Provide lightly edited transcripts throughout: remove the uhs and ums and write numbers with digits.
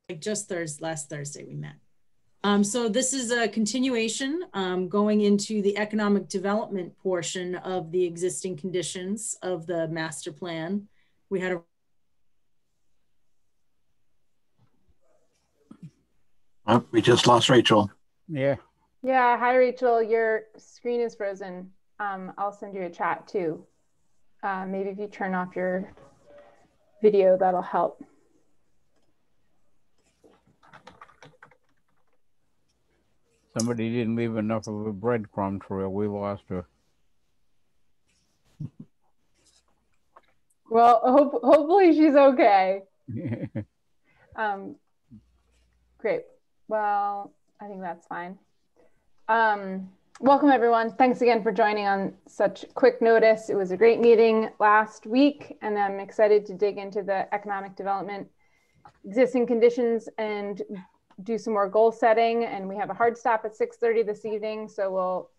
like just last Thursday we met. So this is a continuation going into the economic development portion of the existing conditions of the master plan. We had a we just lost Rachel. Yeah. Yeah. Hi, Rachel. Your screen is frozen. I'll send you a chat too. Maybe if you turn off your video, that'll help. Somebody didn't leave enough of a breadcrumb trail. We lost her. Well, hopefully she's okay. Great. Well, I think that's fine. Welcome, everyone. Thanks again for joining on such quick notice. It was a great meeting last week, and I'm excited to dig into the economic development existing conditions and do some more goal setting. And we have a hard stop at 6:30 this evening, so we'll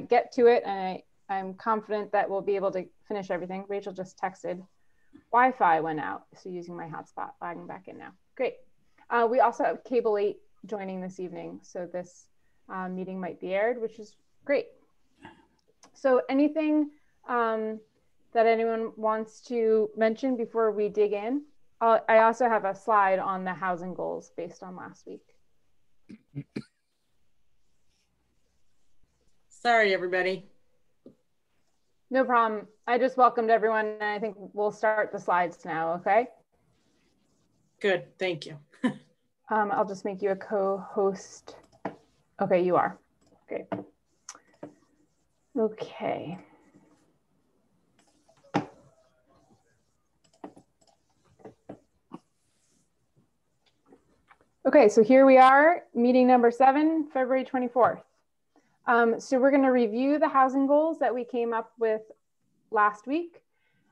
get to it. And I'm confident that we'll be able to finish everything. Rachel just texted. Wi-Fi went out, so using my hotspot, logging back in now. Great. We also have Cable 8 joining this evening, so this meeting might be aired, which is great. So anything that anyone wants to mention before we dig in? I also have a slide on the housing goals based on last week. Sorry, everybody. No problem. I just welcomed everyone, and I think we'll start the slides now, okay? Good, thank you. I'll just make you a co-host. Okay, you are. Great. Okay. Okay, so here we are, meeting number 7, February 24th. So we're going to review the housing goals that we came up with last week,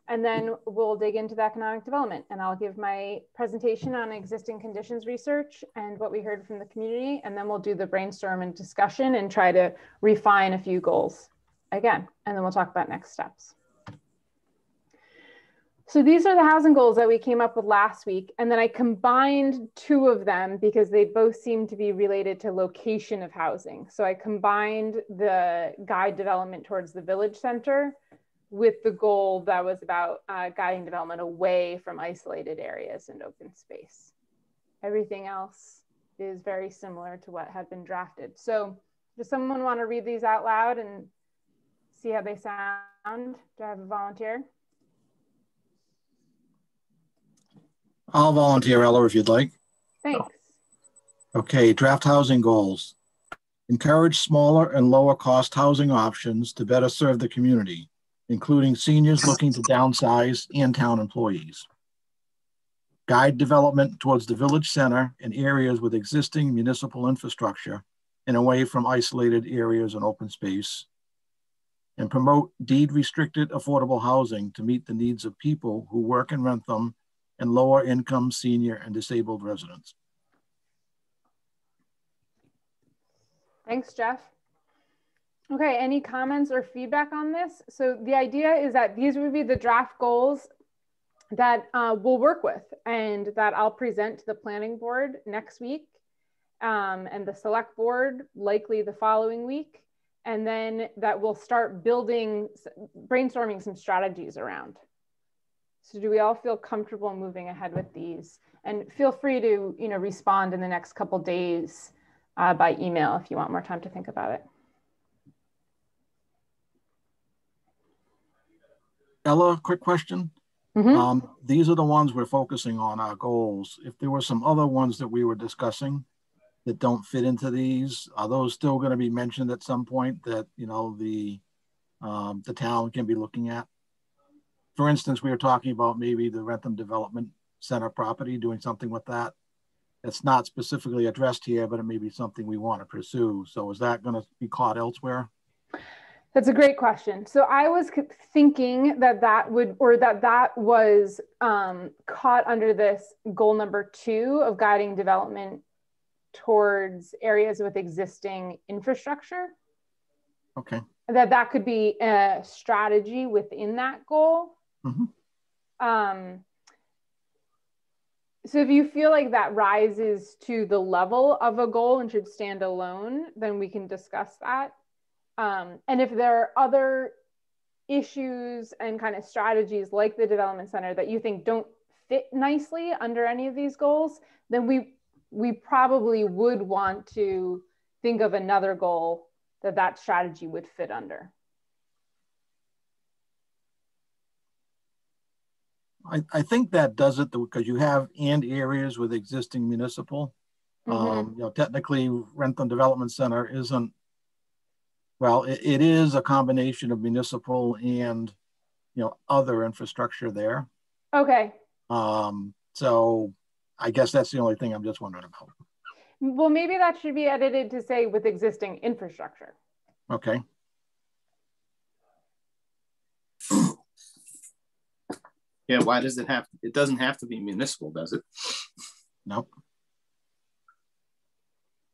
and then we'll dig into the economic development, and I'll give my presentation on existing conditions research and what we heard from the community, and then we'll do the brainstorm and discussion and try to refine a few goals again, and then we'll talk about next steps. So these are the housing goals that we came up with last week, and then I combined 2 of them because they both seem to be related to location of housing. So I combined the guide development towards the village center with the goal that was about guiding development away from isolated areas and open space. Everything else is very similar to what had been drafted. So does someone want to read these out loud and see how they sound? Do I have a volunteer? I'll volunteer, Ella, if you'd like. Thanks. Okay, draft housing goals. Encourage smaller and lower cost housing options to better serve the community, including seniors looking to downsize and town employees. Guide development towards the village center and areas with existing municipal infrastructure and away from isolated areas and open space. And promote deed restricted affordable housing to meet the needs of people who work in Wrentham and lower income senior and disabled residents. Thanks, Jeff. Okay, any comments or feedback on this? So the idea is that these would be the draft goals that we'll work with and that I'll present to the planning board next week and the select board likely the following week. And then that we'll start brainstorming some strategies around. So do we all feel comfortable moving ahead with these? And feel free to respond in the next couple days by email if you want more time to think about it. Ella, quick question. Mm-hmm. These are the ones we're focusing on, our goals. If there were some other ones that we were discussing that don't fit into these, are those still going to be mentioned at some point that the town can be looking at? For instance, we were talking about maybe the Wrentham Development Center property, doing something with that. It's not specifically addressed here, but it may be something we want to pursue. So is that going to be caught elsewhere? That's a great question. So I was thinking that was caught under this goal number 2 of guiding development towards areas with existing infrastructure. Okay. That could be a strategy within that goal. Mm-hmm. So if you feel like that rises to the level of a goal and should stand alone, then we can discuss that. And if there are other issues and kind of strategies like the development center that you think don't fit nicely under any of these goals, then we probably would want to think of another goal that strategy would fit under. I think that does it because you have and areas with existing municipal. You know, technically Wrentham Development Center isn't, well, it is a combination of municipal and, you know, other infrastructure there. Okay. So I guess that's the only thing I'm just wondering about. Well, maybe that should be edited to say with existing infrastructure. Okay. Yeah, why does it have, it doesn't have to be municipal, does it? Nope.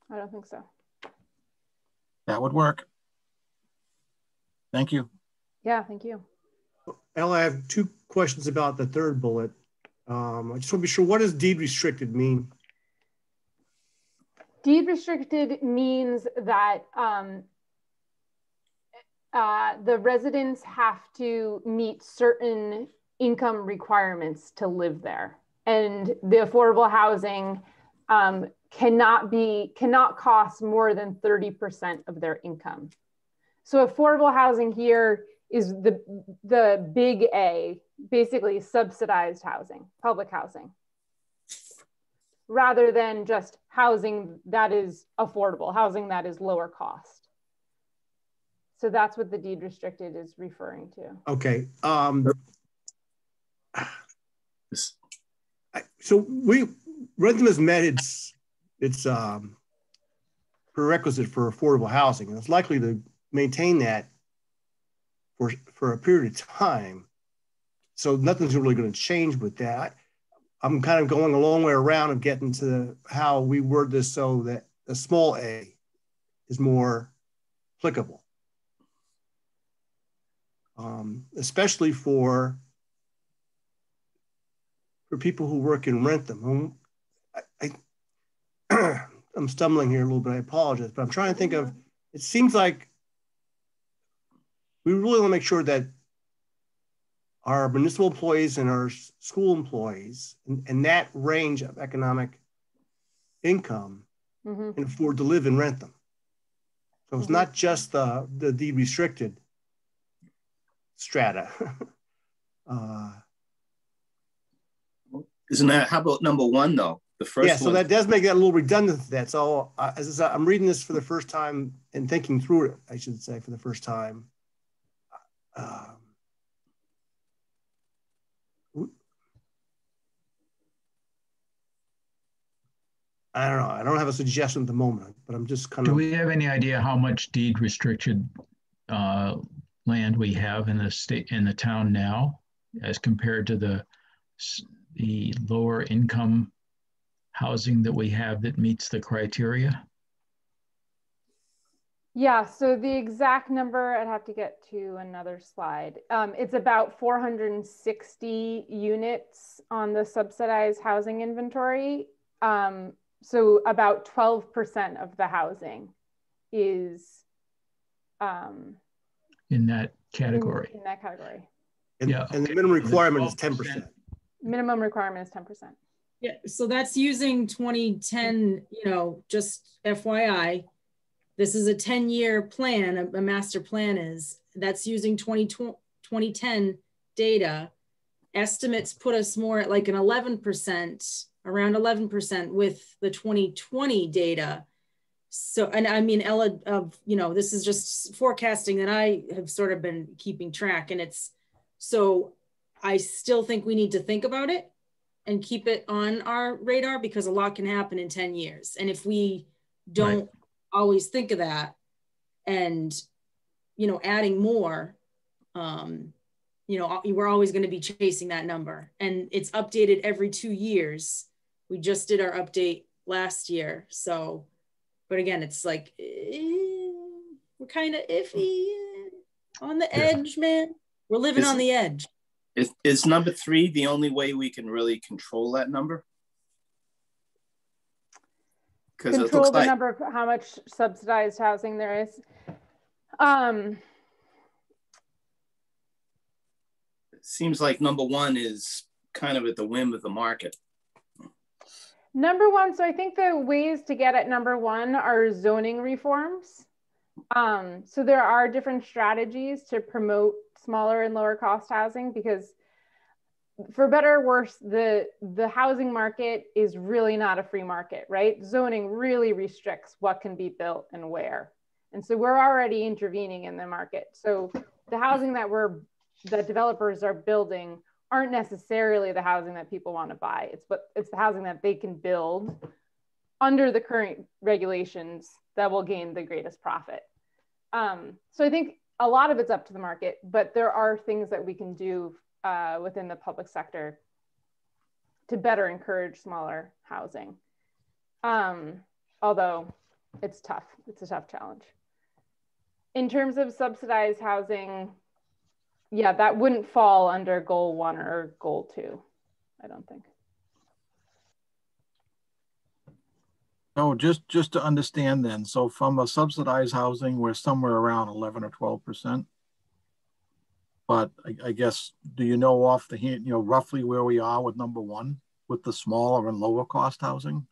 I don't think so. That would work. Thank you. Yeah, thank you. Ella, I have two questions about the third bullet. I just want to be sure, what does deed restricted mean? Deed restricted means that the residents have to meet certain income requirements to live there. And the affordable housing cannot cost more than 30% of their income. So affordable housing here is the big A, basically subsidized housing, public housing, rather than just housing that is affordable, housing that is lower cost. So that's what the deed restricted is referring to. Okay. So Wrentham has met its prerequisite for affordable housing, and it's likely to maintain that for a period of time. So nothing's really going to change with that. I'm kind of going a long way around of getting to how we word this so that the small a is more applicable, especially for people who work in Wrentham. I'm stumbling here a little bit, I apologize, but I'm trying to think of, it seems like we really want to make sure that our municipal employees and our school employees and that range of economic income can afford to live in Wrentham. So it's not just the deed restricted strata. Isn't that, how about number one though? The first yeah, so one. that does make that a little redundant. That's all. As I'm reading this for the first time and thinking through it, I should say, for the first time. I don't know. I don't have a suggestion at the moment, but I'm just kind of. Do we have any idea how much deed restricted land we have in the state, in the town now, as compared to the lower income housing that we have that meets the criteria? Yeah, so the exact number, I'd have to get to another slide. It's about 460 units on the subsidized housing inventory. So about 12% of the housing is in that category. In that category. And, yeah, and the minimum requirement is 10%. Minimum requirement is 10%. Yeah, so that's using 2010, you know, just FYI, this is a 10-year plan, a master plan is, that's using 2010 data. Estimates put us more at like an 11%, around 11% with the 2020 data. So, and I mean, Ella, you know, this is just forecasting that I have sort of been keeping track, and it's, so I still think we need to think about it and keep it on our radar because a lot can happen in 10 years. And if we don't always think of that and, you know, adding more, you know, we're always going to be chasing that number, and it's updated every 2 years. We just did our update last year. So, but again, it's like, we're kind of iffy on the edge, man. We're living on the edge. Is number 3 the only way we can really control that number? Because it Control looks the like number of how much subsidized housing there is. it seems like number one is kind of at the whim of the market. Number one, so I think the ways to get at number one are zoning reforms. So there are different strategies to promote smaller and lower cost housing, because for better or worse, the housing market is really not a free market, right? Zoning really restricts what can be built and where. And so we're already intervening in the market. So the housing that developers are building aren't necessarily the housing that people want to buy. It's the housing that they can build under the current regulations that will gain the greatest profit. So I think a lot of it's up to the market, but there are things that we can do within the public sector to better encourage smaller housing. Although it's tough, it's a tough challenge. In terms of subsidized housing, yeah, that wouldn't fall under goal 1 or goal 2, I don't think. No, just to understand then, so from a subsidized housing, we're somewhere around 11 or 12%. But I guess, do you know off the hand, roughly where we are with number one, with the smaller and lower cost housing?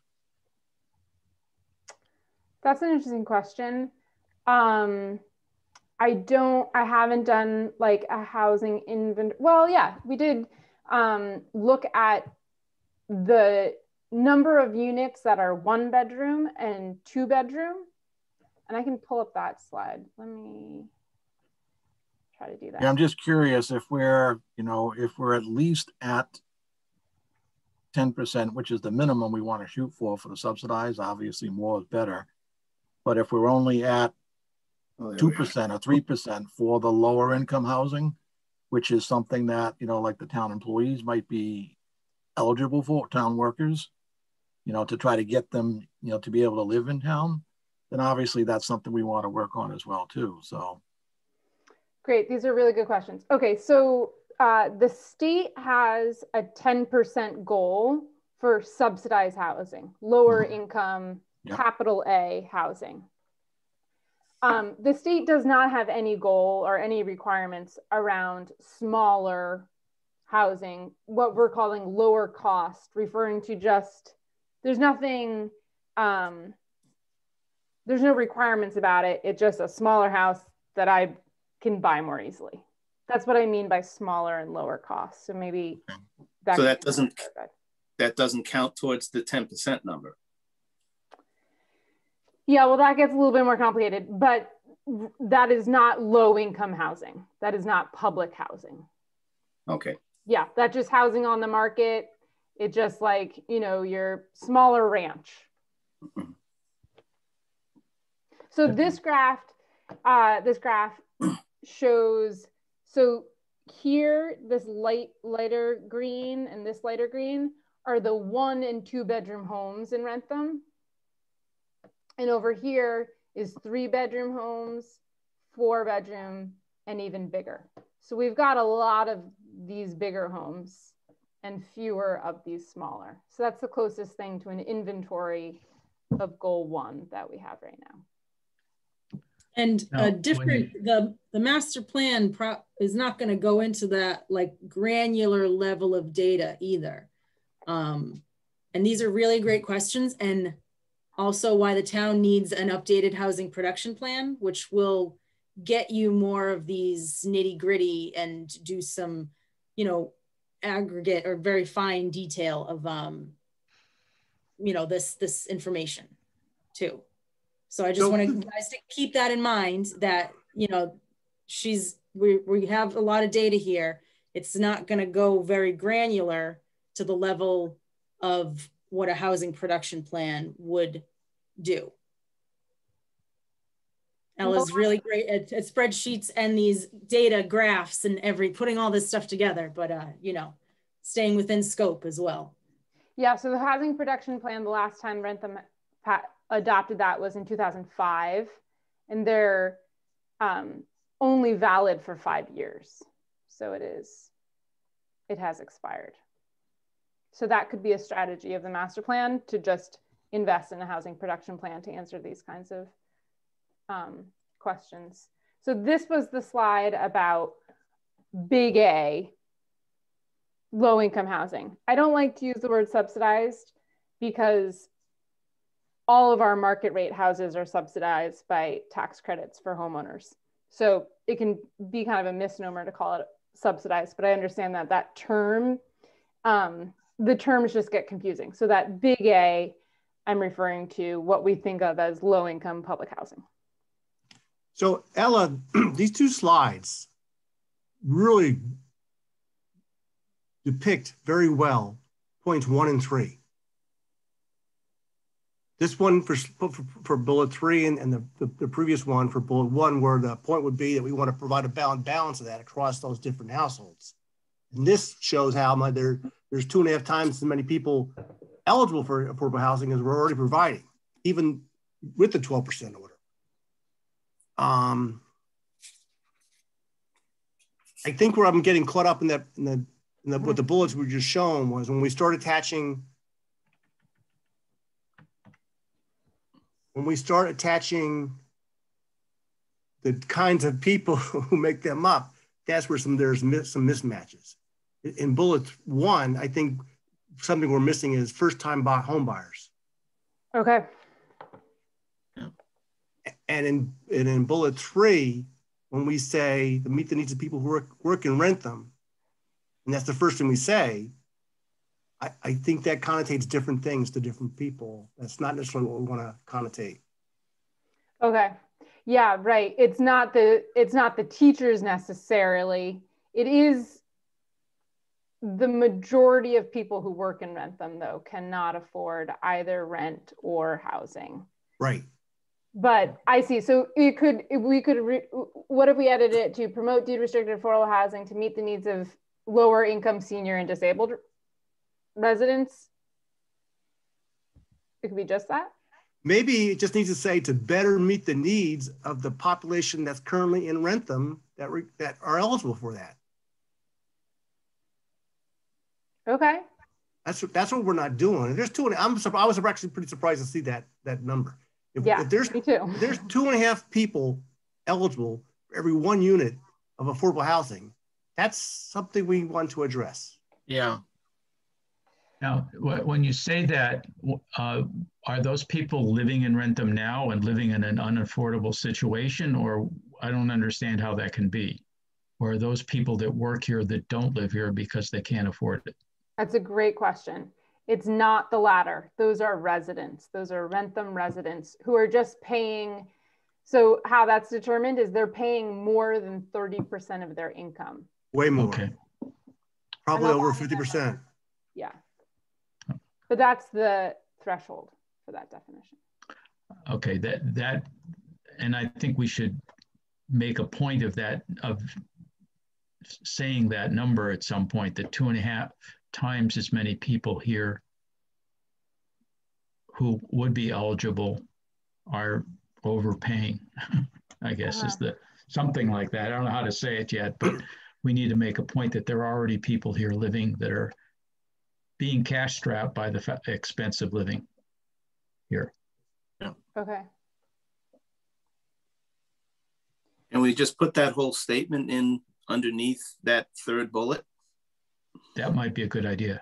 That's an interesting question. I haven't done like a housing inventory. Well, yeah, we did look at the number of units that are 1 bedroom and 2 bedroom. And I can pull up that slide. Let me try to do that. Yeah, I'm just curious if we're at least at 10%, which is the minimum we want to shoot for the subsidized. Obviously more is better. But if we're only at 2% or 3% for the lower income housing, which is something that, like the town employees might be eligible for, town workers, to try to get them, to be able to live in town, then obviously that's something we want to work on as well too, so. Great, these are really good questions. Okay, so the state has a 10% goal for subsidized housing, lower income, capital A housing. The state does not have any goal or any requirements around smaller housing, what we're calling lower cost, referring to just, there's nothing, there's no requirements about it. It's just a smaller house that I can buy more easily. That's what I mean by smaller and lower cost. So maybe that, so that doesn't count towards the 10% number. Yeah, well, that gets a little bit more complicated, but that is not low income housing. That is not public housing. Okay. Yeah, that's just housing on the market. It's just like, your smaller ranch. So this graph shows, so here, this lighter green and this lighter green are the 1 and 2 bedroom homes in Wrentham. And over here is 3 bedroom homes, 4 bedroom, and even bigger. So we've got a lot of these bigger homes and fewer of these smaller. So that's the closest thing to an inventory of goal 1 that we have right now. And the master plan is not going to go into that like granular level of data either. And these are really great questions, and also why the town needs an updated housing production plan, which will get you more of these nitty gritty and do some, aggregate or very fine detail of, this information too. So I just want you guys to keep that in mind that, we have a lot of data here. It's not going to go very granular to the level of what a housing production plan would do. Ella's really great at spreadsheets and these data graphs and putting all this stuff together, but staying within scope as well. Yeah, so the housing production plan, the last time Wrentham adopted that was in 2005, and they're only valid for 5 years. So it has expired. So that could be a strategy of the master plan to just invest in a housing production plan to answer these kinds of questions. So this was the slide about big A, low income housing. I don't like to use the word subsidized because all of our market rate houses are subsidized by tax credits for homeowners. So it can be kind of a misnomer to call it subsidized, but I understand that that term, the terms just get confusing. So that big A, I'm referring to what we think of as low income public housing. So Ella, these two slides really depict very well points 1 and 3. This one for bullet 3 and the previous one for bullet 1, where the point would be that we want to provide a balance of that across those different households. And this shows how there's 2.5 times as many people eligible for affordable housing as we're already providing, even with the 12% order. I think where I'm getting caught up in what the bullets were just shown was when we start attaching the kinds of people who make them up, that's where there's some mismatches. In bullet 1, I think something we're missing is first-time home buyers. Okay. And in bullet 3, when we say to meet the needs of people who work in Wrentham, and that's the first thing we say, I think that connotates different things to different people. That's not necessarily what we want to connotate. Okay. Yeah, right. It's not the teachers necessarily. It is the majority of people who work in Wrentham, though, cannot afford either rent or housing. Right. But I see. So what if we edited it to promote deed restricted affordable housing to meet the needs of lower income senior and disabled residents? It could be just that. Maybe it just needs to say to better meet the needs of the population that's currently in Wrentham that are eligible for that. Okay. That's what we're not doing. There's I was actually pretty surprised to see that number. If there's me too. If there's 2.5 people eligible for every 1 unit of affordable housing, that's something we want to address. Yeah. Now, when you say that, are those people living in Wrentham now and living in an unaffordable situation? Or I don't understand how that can be. Or are those people that work here that don't live here because they can't afford it? That's a great question. It's not the latter. Those are residents. Those are Wrentham residents who are just paying. So how that's determined is they're paying more than 30% of their income. Way more. Okay. Probably over 50%. Yeah. But that's the threshold for that definition. Okay, that, and I think we should make a point of that, of saying that number at some point, that 2.5 times as many people here who would be eligible are overpaying, I guess is something like that. I don't know how to say it yet, but we need to make a point that there are already people here living that are being cash strapped by the expense of living here. Yeah. Okay. And we just put that whole statement in underneath that 3rd bullet. That might be a good idea.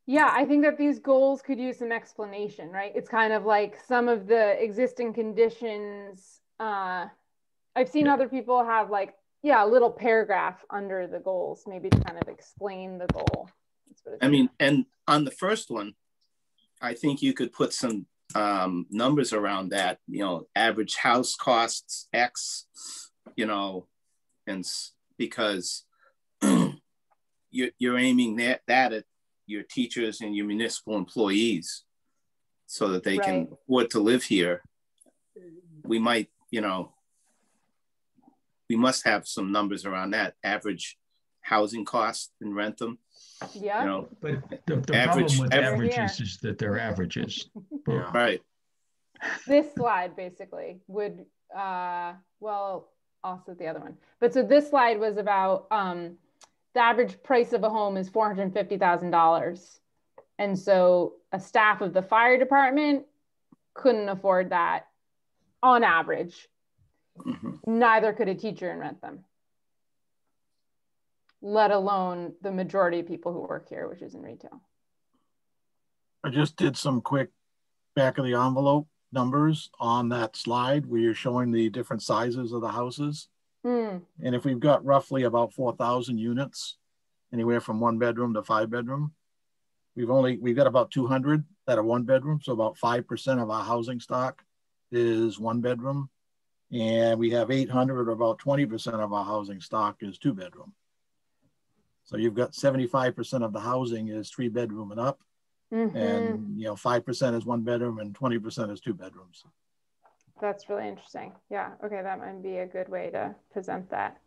Yeah, I think that these goals could use some explanation, right? It's kind of like some of the existing conditions. I've seen other people have a little paragraph under the goals, maybe to kind of explain the goal. I mean, and on the first one, I think you could put some numbers around that, average house costs X, and because you're aiming that at your teachers and your municipal employees so that they can afford to live here. We might, we must have some numbers around that average housing cost in Wrentham. Yeah. But the problem with averages is that they're averages. Yeah. Right. This slide basically would, also the other one. But so this slide was about the average price of a home is $450,000. And so a staff of the fire department couldn't afford that on average. Neither could a teacher in Wrentham, let alone the majority of people who work here, which is in retail. I just did some quick back of the envelope numbers on that slide where you're showing the different sizes of the houses. And if we've got roughly about 4,000 units, anywhere from 1 bedroom to 5 bedroom, we've got about 200 that are 1 bedroom. So about 5% of our housing stock is 1 bedroom. And we have 800, or about 20% of our housing stock is 2 bedroom. So you've got 75% of the housing is 3 bedroom and up. And 5% is 1 bedroom and 20% is 2 bedrooms. That's really interesting. Yeah. Okay. That might be a good way to present that.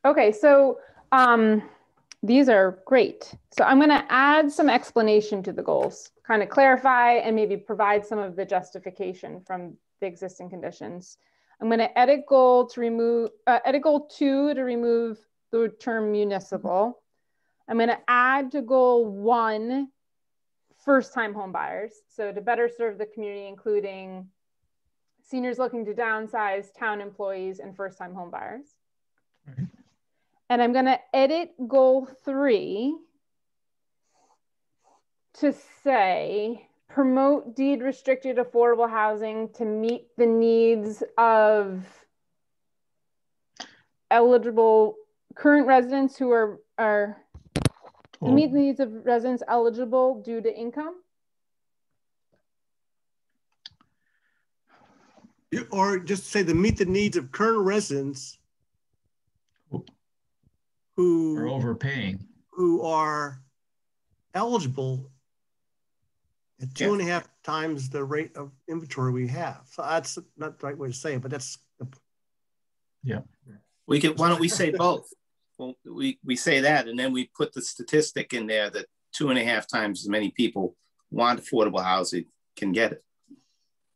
Okay. So these are great. So I'm going to add some explanation to the goals, kind of clarify and maybe provide some of the justification from the existing conditions. I'm going to edit goal 2 to remove the term municipal. I'm going to add to goal 1 first-time home buyers. So to better serve the community, including seniors looking to downsize, town employees, and first-time home buyers. And I'm going to edit goal 3 to say, promote deed restricted affordable housing to meet the needs of eligible current residents who are to meet the needs of residents eligible due to income. Or just say to meet the needs of current residents who are overpaying, who are eligible at 2.5 times the rate of inventory we have. So that's not the right way to say it, but that's yeah. Why don't we say both? Well, we say that, and then we put the statistic in there that 2.5 times as many people want affordable housing can get it.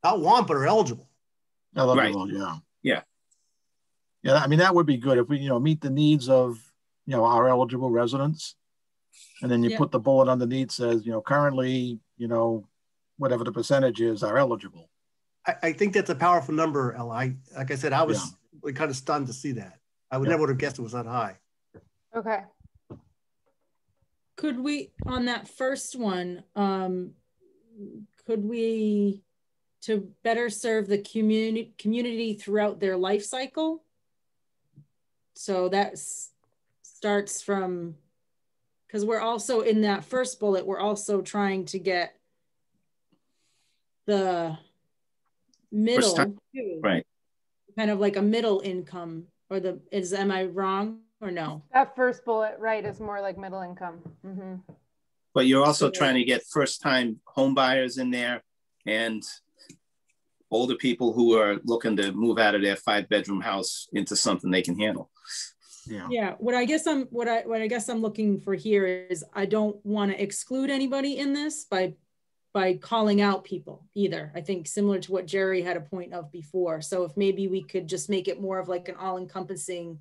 Not want, but are eligible. Eligible, right. Yeah. I mean, that would be good if we, meet the needs of, our eligible residents. And then you put the bullet underneath says, currently, whatever the percentage is are eligible. I think that's a powerful number, Ella. Like I said, I was really kind of stunned to see that. I would never would have guessed it was that high. Okay. Could we, on that first one, could we, to better serve the community throughout their life cycle? So that starts from, because we're also in that first bullet, we're also trying to get the middle too, right? Kind of like a middle income, or am I wrong or no? That first bullet, right, is more like middle income. But you're also trying to get first-time home buyers in there and older people who are looking to move out of their 5-bedroom house into something they can handle. Yeah. What I guess I'm looking for here is I don't want to exclude anybody in this by calling out people either. I think similar to what Jerry had a point of before. So if maybe we could just make it more of like an all-encompassing,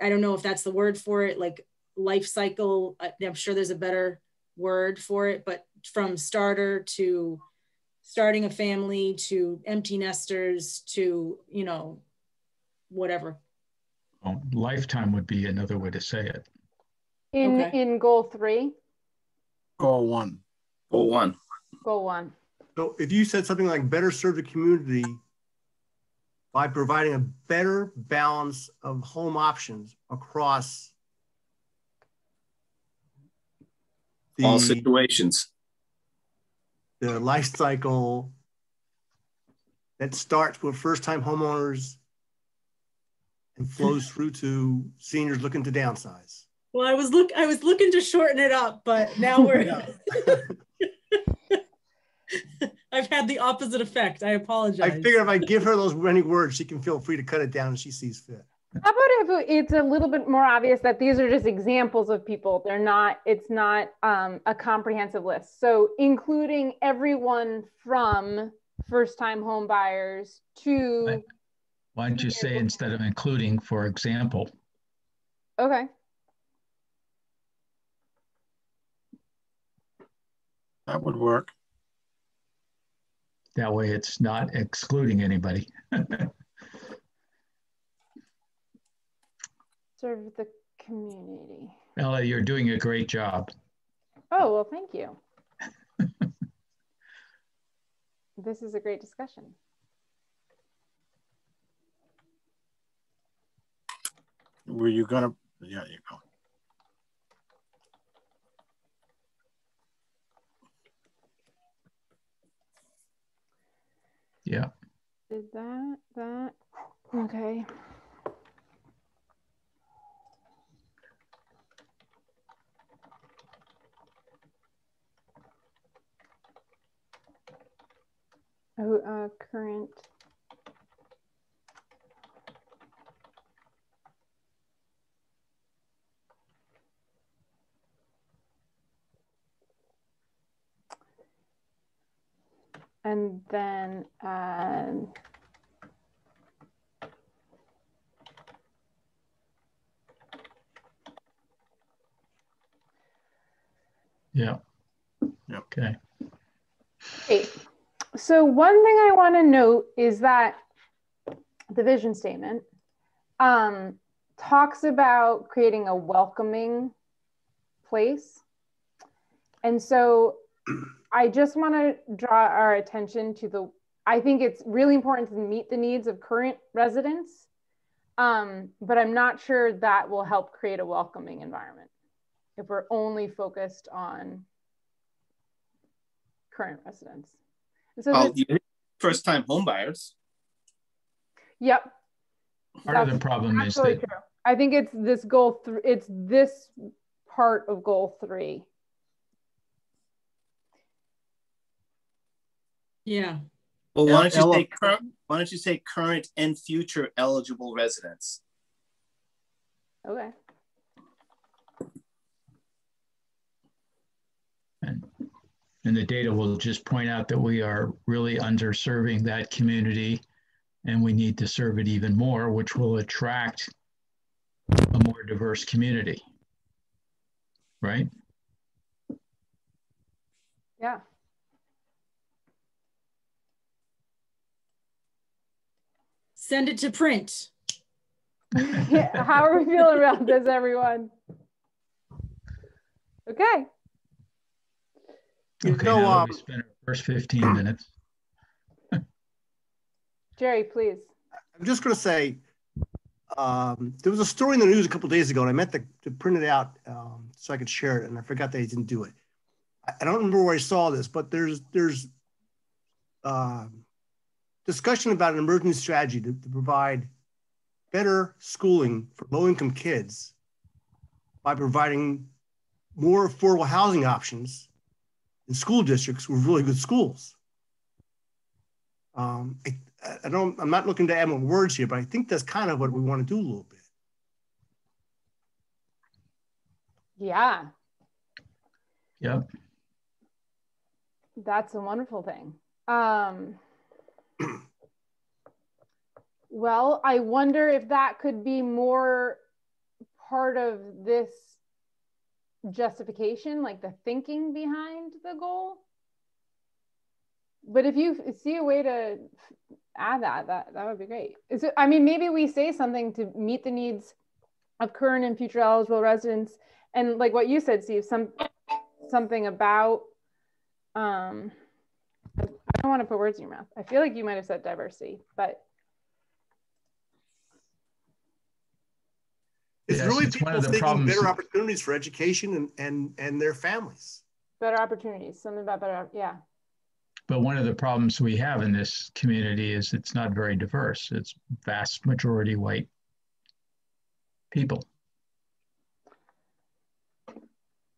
I don't know if that's the word for it, like life cycle. I'm sure there's a better word for it, but from starter to starting a family to empty nesters to, whatever. Well, lifetime would be another way to say it. In goal 3? Goal 1. Goal 1. Goal 1. So if you said something like better serve the community by providing a better balance of home options across all situations, the life cycle that starts with first-time homeowners and flows through to seniors looking to downsize. Well, I was looking to shorten it up, but now we're I've had the opposite effect. I apologize. I figure if I give her those many words, she can feel free to cut it down as she sees fit. How about if it's a little bit more obvious that these are just examples of people? It's not a comprehensive list. So including everyone from first-time home buyers to... Why don't you say instead of including, for example? Okay. That would work. That way it's not excluding anybody. Serve the community. Ella, you're doing a great job. Oh, well, thank you. This is a great discussion. Were you gonna, yeah, you go. Yeah. Did that, okay. Oh, current. And then Yeah. Yep. Okay. great. So one thing I want to note is that the vision statement talks about creating a welcoming place. And so I just want to draw our attention to I think it's really important to meet the needs of current residents, but I'm not sure that will help create a welcoming environment if we're only focused on current residents. So first-time homebuyers. Yep. Part of the problem is that true. I think it's this goal. It's this part of goal 3. Yeah. Well, why don't you say current and future eligible residents? Okay. and the data will just point out that we are really underserving that community, and we need to serve it even more, which will attract a more diverse community, right? Yeah. Send it to print. Yeah, how are we feeling about this, everyone? Okay. Okay, know, now that we spent our first 15 minutes. Jerry, please. I'm just going to say, there was a story in the news a couple of days ago, and I meant to print it out so I could share it, and I forgot that I didn't do it. I don't remember where I saw this, but there's discussion about an emergency strategy to provide better schooling for low-income kids by providing more affordable housing options in school districts with really good schools. I'm not looking to add more words here, but I think that's kind of what we want to do a little bit. Yeah. Yep. That's a wonderful thing. Well, I wonder if that could be more part of this justification, like the thinking behind the goal. But if you see a way to add that would be great. I mean, maybe we say something to meet the needs of current and future eligible residents, and like what you said, Steve, something about I don't want to put words in your mouth. I feel like you might have said diversity, but it's really it's people seeking better opportunities for education and their families. Better opportunities, something about better, yeah. But one of the problems we have in this community is it's not very diverse. It's vast majority white people.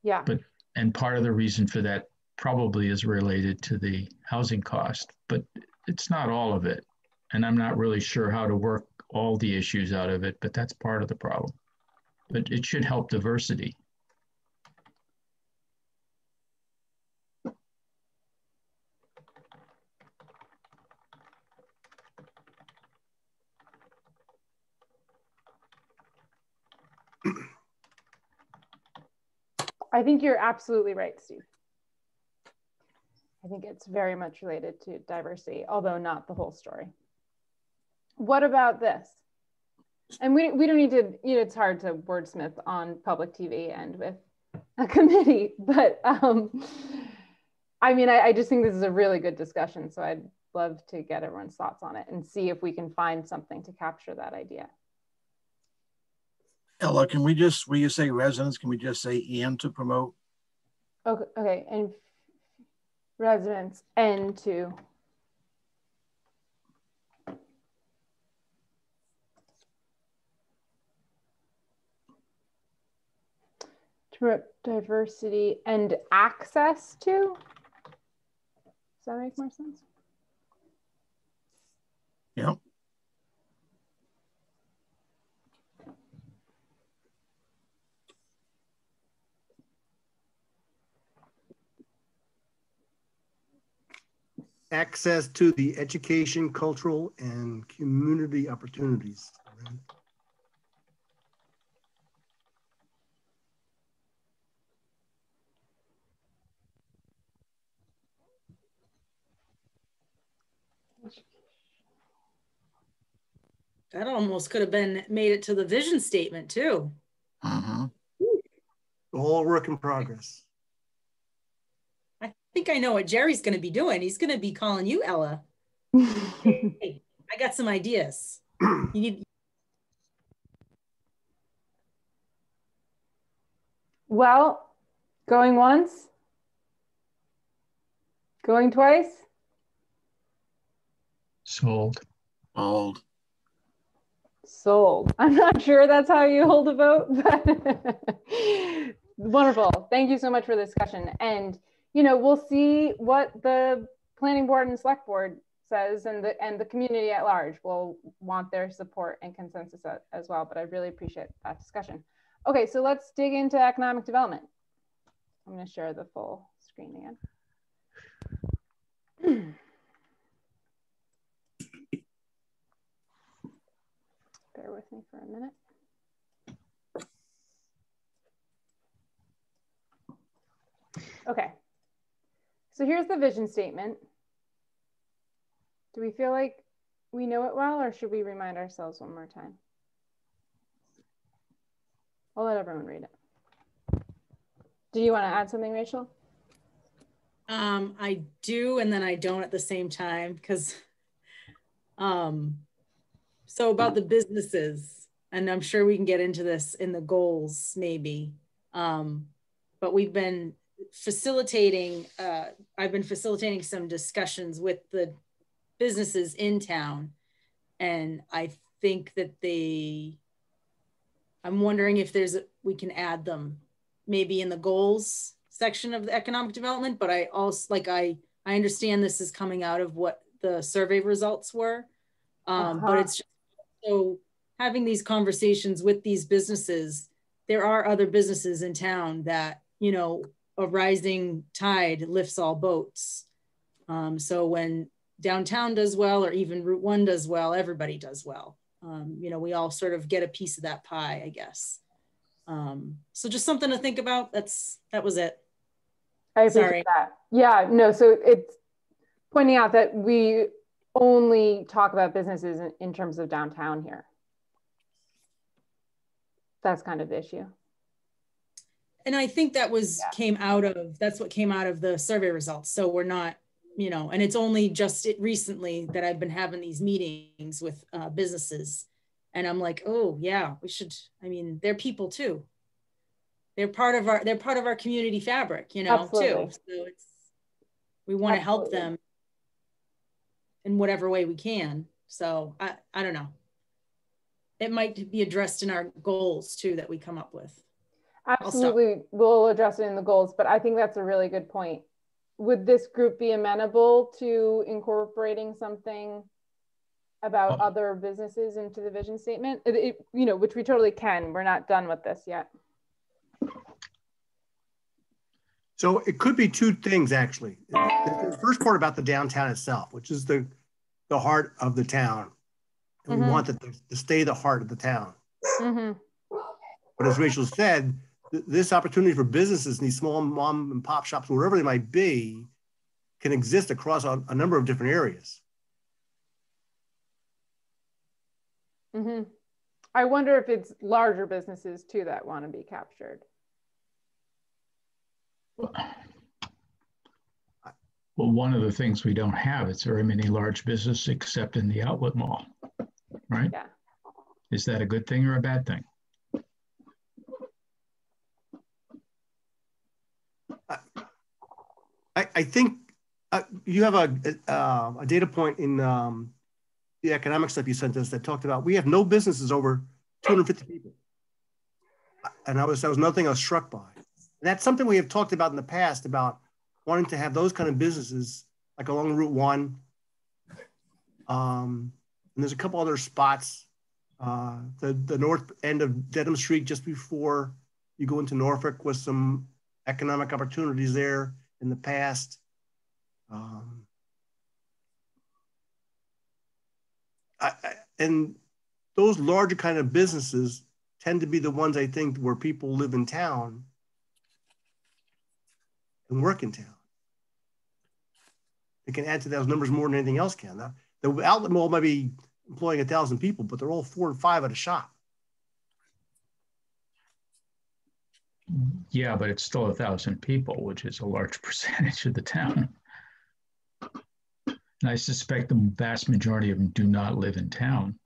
Yeah. And part of the reason for that probably is related to the housing cost, but it's not all of it. And I'm not really sure how to work all the issues out of it, but that's part of the problem. But it should help diversity. I think you're absolutely right, Steve. I think it's very much related to diversity, although not the whole story. What about this? And we don't need to, you know, it's hard to wordsmith on public TV and with a committee, but I mean, I just think this is a really good discussion. So I'd love to get everyone's thoughts on it and see if we can find something to capture that idea. Ella, can we just, will you say residents, can we just say and to promote? Okay, and residents and to diversity and access to? Does that make more sense? Yep. Access to the education, cultural, and community opportunities. That almost could have been made it to the vision statement too. Mm-hmm. The whole work in progress. I think I know what Jerry's going to be doing. He's going to be calling you, Ella. Hey, I got some ideas. You need. Well, going once, going twice. Sold. Old. Sold. I'm not sure that's how you hold a vote, but wonderful. Thank you so much for the discussion. And, you know, we'll see what the planning board and select board says, and the community at large will want their support and consensus as well. But I really appreciate that discussion. Okay, so let's dig into economic development. I'm going to share the full screen again. Bear with me for a minute. Okay, so here's the vision statement. Do we feel like we know it well, or should we remind ourselves one more time? I'll let everyone read it. Do you want to add something, Rachel? I do, and then I don't at the same time, because so about the businesses, and I'm sure we can get into this in the goals maybe, but we've been facilitating, I've been facilitating some discussions with the businesses in town, and I think that I'm wondering if we can add them maybe in the goals section of the economic development, but I also, like, I understand this is coming out of what the survey results were, but it's just, so having these conversations with these businesses, there are other businesses in town that, you know, a rising tide lifts all boats. So when downtown does well, or even Route 1 does well, everybody does well. You know, we all sort of get a piece of that pie, I guess. So just something to think about. That was it. I appreciate that. Yeah, no, so it's pointing out that we only talk about businesses in terms of downtown here. That's kind of the issue. And I think that was that's what came out of the survey results. So we're not, you know, and it's only just recently that I've been having these meetings with businesses, and I'm like, oh yeah, we should. I mean, they're people too. They're part of our community fabric, you know. Absolutely. Too. So we want to help them in whatever way we can. So I don't know. It might be addressed in our goals too that we come up with. Absolutely, we'll address it in the goals, but I think that's a really good point. Would this group be amenable to incorporating something about other businesses into the vision statement? You know, which we totally can. We're not done with this yet. So it could be two things, actually. The first part about the downtown itself, which is the heart of the town. And we want it to stay the heart of the town. But as Rachel said, this opportunity for businesses in these small mom and pop shops, wherever they might be, can exist across a number of different areas. Mm-hmm. I wonder if it's larger businesses too that want to be captured. Well, one of the things we don't have is very many large businesses except in the outlet mall, right? Yeah. Is that a good thing or a bad thing? I think you have a data point in the economic stuff you sent us that talked about we have no businesses over 250 people. And that was another thing I was struck by. And that's something we have talked about in the past about wanting to have those kind of businesses like along Route 1. And there's a couple other spots. The north end of Dedham Street just before you go into Norfolk with some economic opportunities there in the past. And those larger kind of businesses tend to be the ones I think where people live in town and work in town. They can add to those numbers more than anything else can. The outlet mall might be employing 1,000 people, but they're all 4 or 5 at a shop. Yeah, but it's still 1,000 people, which is a large percentage of the town. And I suspect the vast majority of them do not live in town.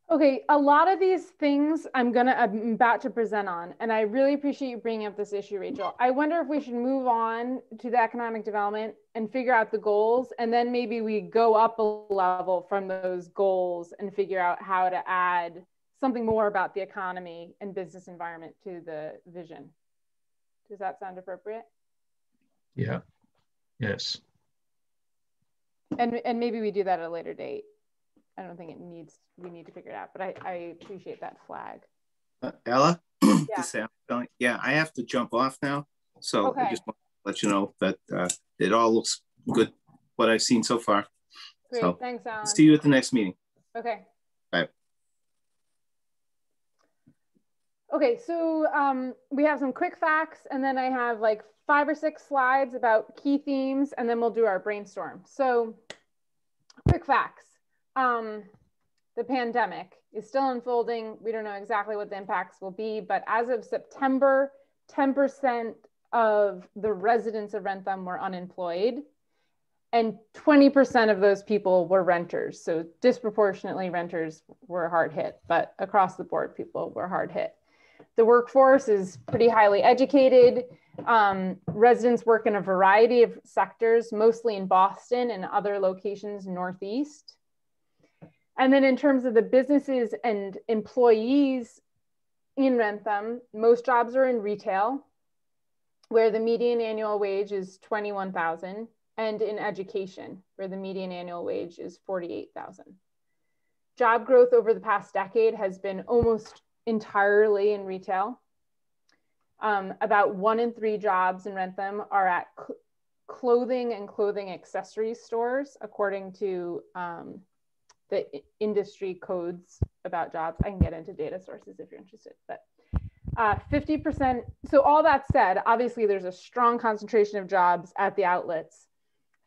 Okay, a lot of these things I'm about to present on, and I really appreciate you bringing up this issue, Rachel. I wonder if we should move on to the economic development and figure out the goals, and then maybe we go up a level from those goals and figure out how to add something more about the economy and business environment to the vision. Does that sound appropriate? Yeah, yes. And maybe we do that at a later date. I don't think we need to figure it out, but I appreciate that flag. Ella, Yeah. Yeah, I have to jump off now. So Okay. I just want to let you know that it all looks good, what I've seen so far. Great, so, thanks, Alan. See you at the next meeting. Okay. Bye. Okay, so we have some quick facts, and then I have like 5 or 6 slides about key themes, and then we'll do our brainstorm. So quick facts. The pandemic is still unfolding. We don't know exactly what the impacts will be, but as of September, 10% of the residents of Wrentham were unemployed, and 20% of those people were renters. So disproportionately renters were hard hit, but across the board, people were hard hit. The workforce is pretty highly educated. Residents work in a variety of sectors, mostly in Boston and other locations Northeast. And then in terms of the businesses and employees in Wrentham, most jobs are in retail, where the median annual wage is $21,000, and in education, where the median annual wage is $48,000. Job growth over the past decade has been almost entirely in retail. About 1 in 3 jobs in Wrentham are at clothing and clothing accessories stores, according to the industry codes about jobs. I can get into data sources if you're interested, but 50%. So all that said, obviously there's a strong concentration of jobs at the outlets.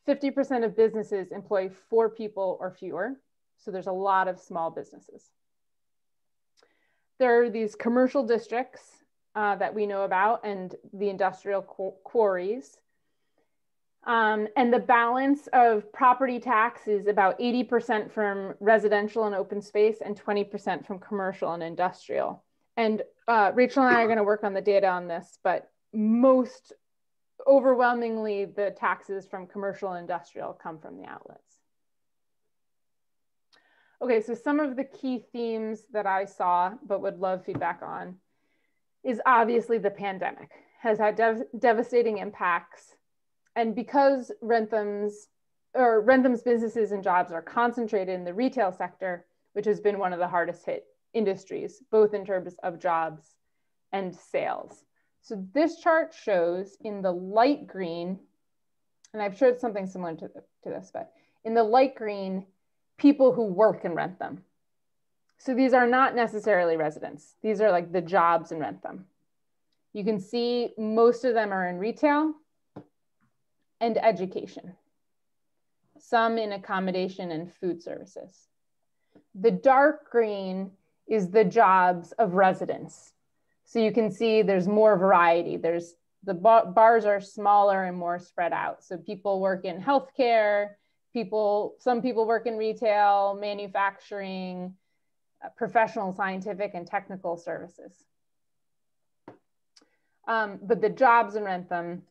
50% of businesses employ 4 people or fewer. So there's a lot of small businesses. There are these commercial districts that we know about and the industrial quarries. And the balance of property tax is about 80% from residential and open space and 20% from commercial and industrial. And Rachel and I are going to work on the data on this, but most overwhelmingly, the taxes from commercial and industrial come from the outlets. Okay, so some of the key themes that I saw, but would love feedback on, is obviously the pandemic has had devastating impacts. And because Wrentham's businesses and jobs are concentrated in the retail sector, which has been one of the hardest hit industries, both in terms of jobs and sales. So this chart shows in the light green, and I've showed something similar to this, but in the light green, people who work in Wrentham. So these are not necessarily residents. These are like the jobs in Wrentham. You can see most of them are in retail. and education, some in accommodation and food services. The dark green is the jobs of residents. So you can see there's more variety. The bars are smaller and more spread out. So people work in healthcare, some people work in retail, manufacturing, professional, scientific, and technical services. But the jobs in Wrentham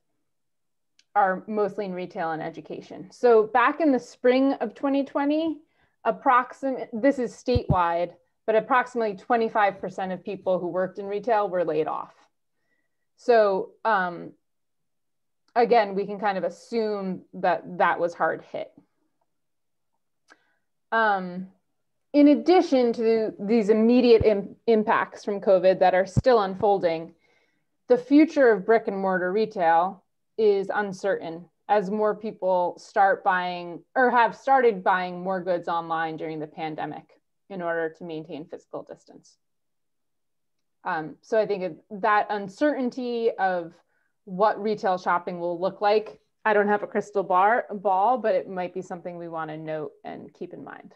are mostly in retail and education. So back in the spring of 2020, this is statewide, but approximately 25% of people who worked in retail were laid off. So again, we can kind of assume that that was hard hit. In addition to these immediate impacts from COVID that are still unfolding, the future of brick and mortar retail is uncertain as more people start buying or have started buying more goods online during the pandemic in order to maintain physical distance. So I think that uncertainty of what retail shopping will look like, I don't have a crystal ball, but it might be something we want to note and keep in mind.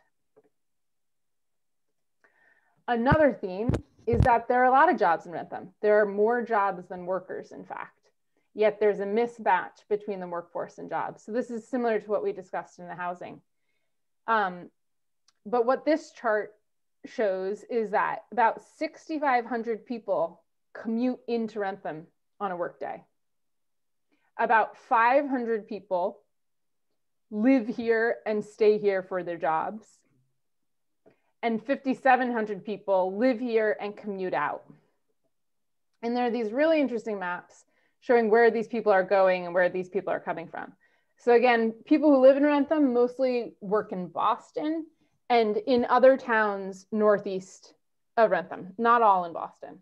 Another theme is that there are a lot of jobs in Wrentham. There are more jobs than workers, in fact, yet there's a mismatch between the workforce and jobs. So this is similar to what we discussed in the housing. But what this chart shows is that about 6,500 people commute into Wrentham on a workday. About 500 people live here and stay here for their jobs. And 5,700 people live here and commute out. And there are these really interesting maps showing where these people are going and where these people are coming from. So again, people who live in Wrentham mostly work in Boston and in other towns northeast of Wrentham, not all in Boston.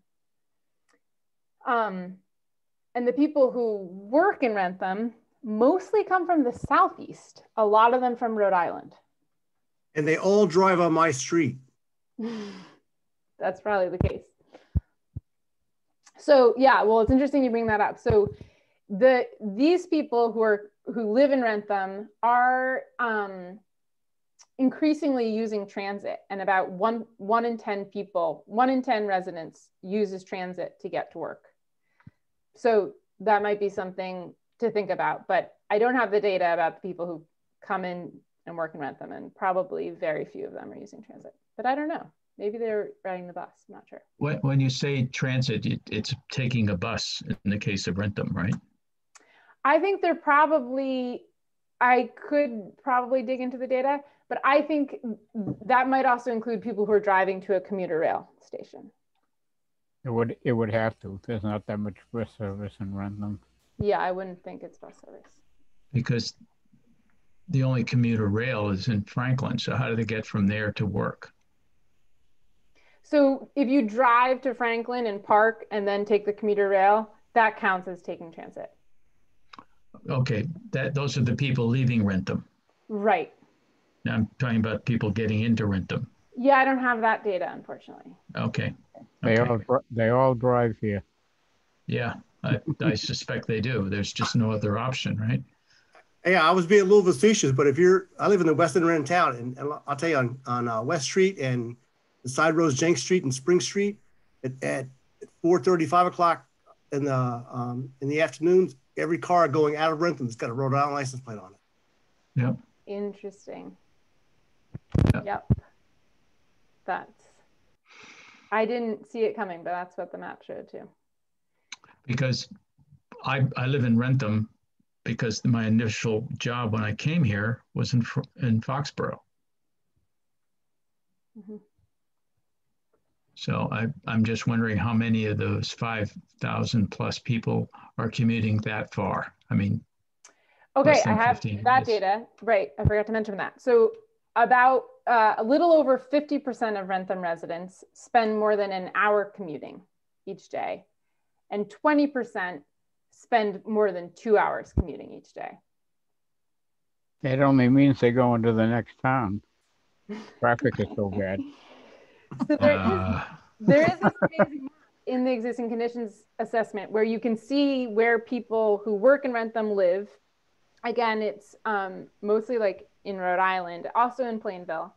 And the people who work in Wrentham mostly come from the southeast, a lot of them from Rhode Island. And they all drive on my street. That's probably the case. So yeah, well, it's interesting you bring that up. So these people who live in Wrentham are increasingly using transit, and about one in 10 residents uses transit to get to work. So that might be something to think about, but I don't have the data about the people who come in and work in Wrentham, and probably very few of them are using transit, but I don't know. Maybe they're riding the bus, I'm not sure. When you say transit, it's taking a bus in the case of Wrentham, right? I think I could probably dig into the data, but I think that might also include people who are driving to a commuter rail station. It would have to. There's not that much bus service in Wrentham. Yeah, I wouldn't think it's bus service. Because the only commuter rail is in Franklin. So how do they get from there to work? So if you drive to Franklin and park and then take the commuter rail, that counts as taking transit. Okay, those are the people leaving Wrentham. Right. Now I'm talking about people getting into Wrentham. Yeah, I don't have that data, unfortunately. Okay. They all drive here. Yeah, I suspect they do. There's just no other option, right? Yeah, I was being a little facetious, but I live in the western end of town, and I'll tell you on West Street and the side roads, Jenks Street and Spring Street, at 4:30, 5 o'clock in the afternoons, every car going out of Wrentham's got a Rhode Island license plate on it. Yep. Interesting. Yep. Yep. I didn't see it coming, but that's what the map showed too. Because I live in Wrentham because my initial job when I came here was in Foxborough. Mm-hmm. So I'm just wondering how many of those 5,000 plus people are commuting that far. I mean, okay, I have that data. Right, I forgot to mention that. So about a little over 50% of Wrentham residents spend more than an hour commuting each day, and 20% spend more than 2 hours commuting each day. It only means they go into the next town. Traffic is so bad. So there is this amazing map in the existing conditions assessment where you can see where people who work in Wrentham live Again, it's mostly like in Rhode Island, also in Plainville,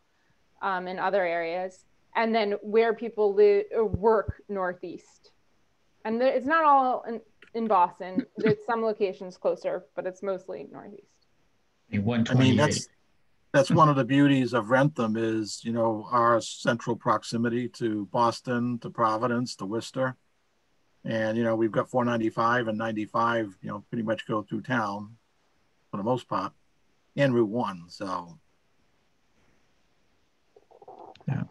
and other areas, and then where people live or work northeast. And it's not all in Boston. There's some locations closer, but it's mostly northeast. I mean, 128. that's one of the beauties of Wrentham is, you know, our central proximity to Boston, to Providence, to Worcester. And, you know, we've got 495 and 95, you know, pretty much go through town for the most part, and Route 1. So, Yeah.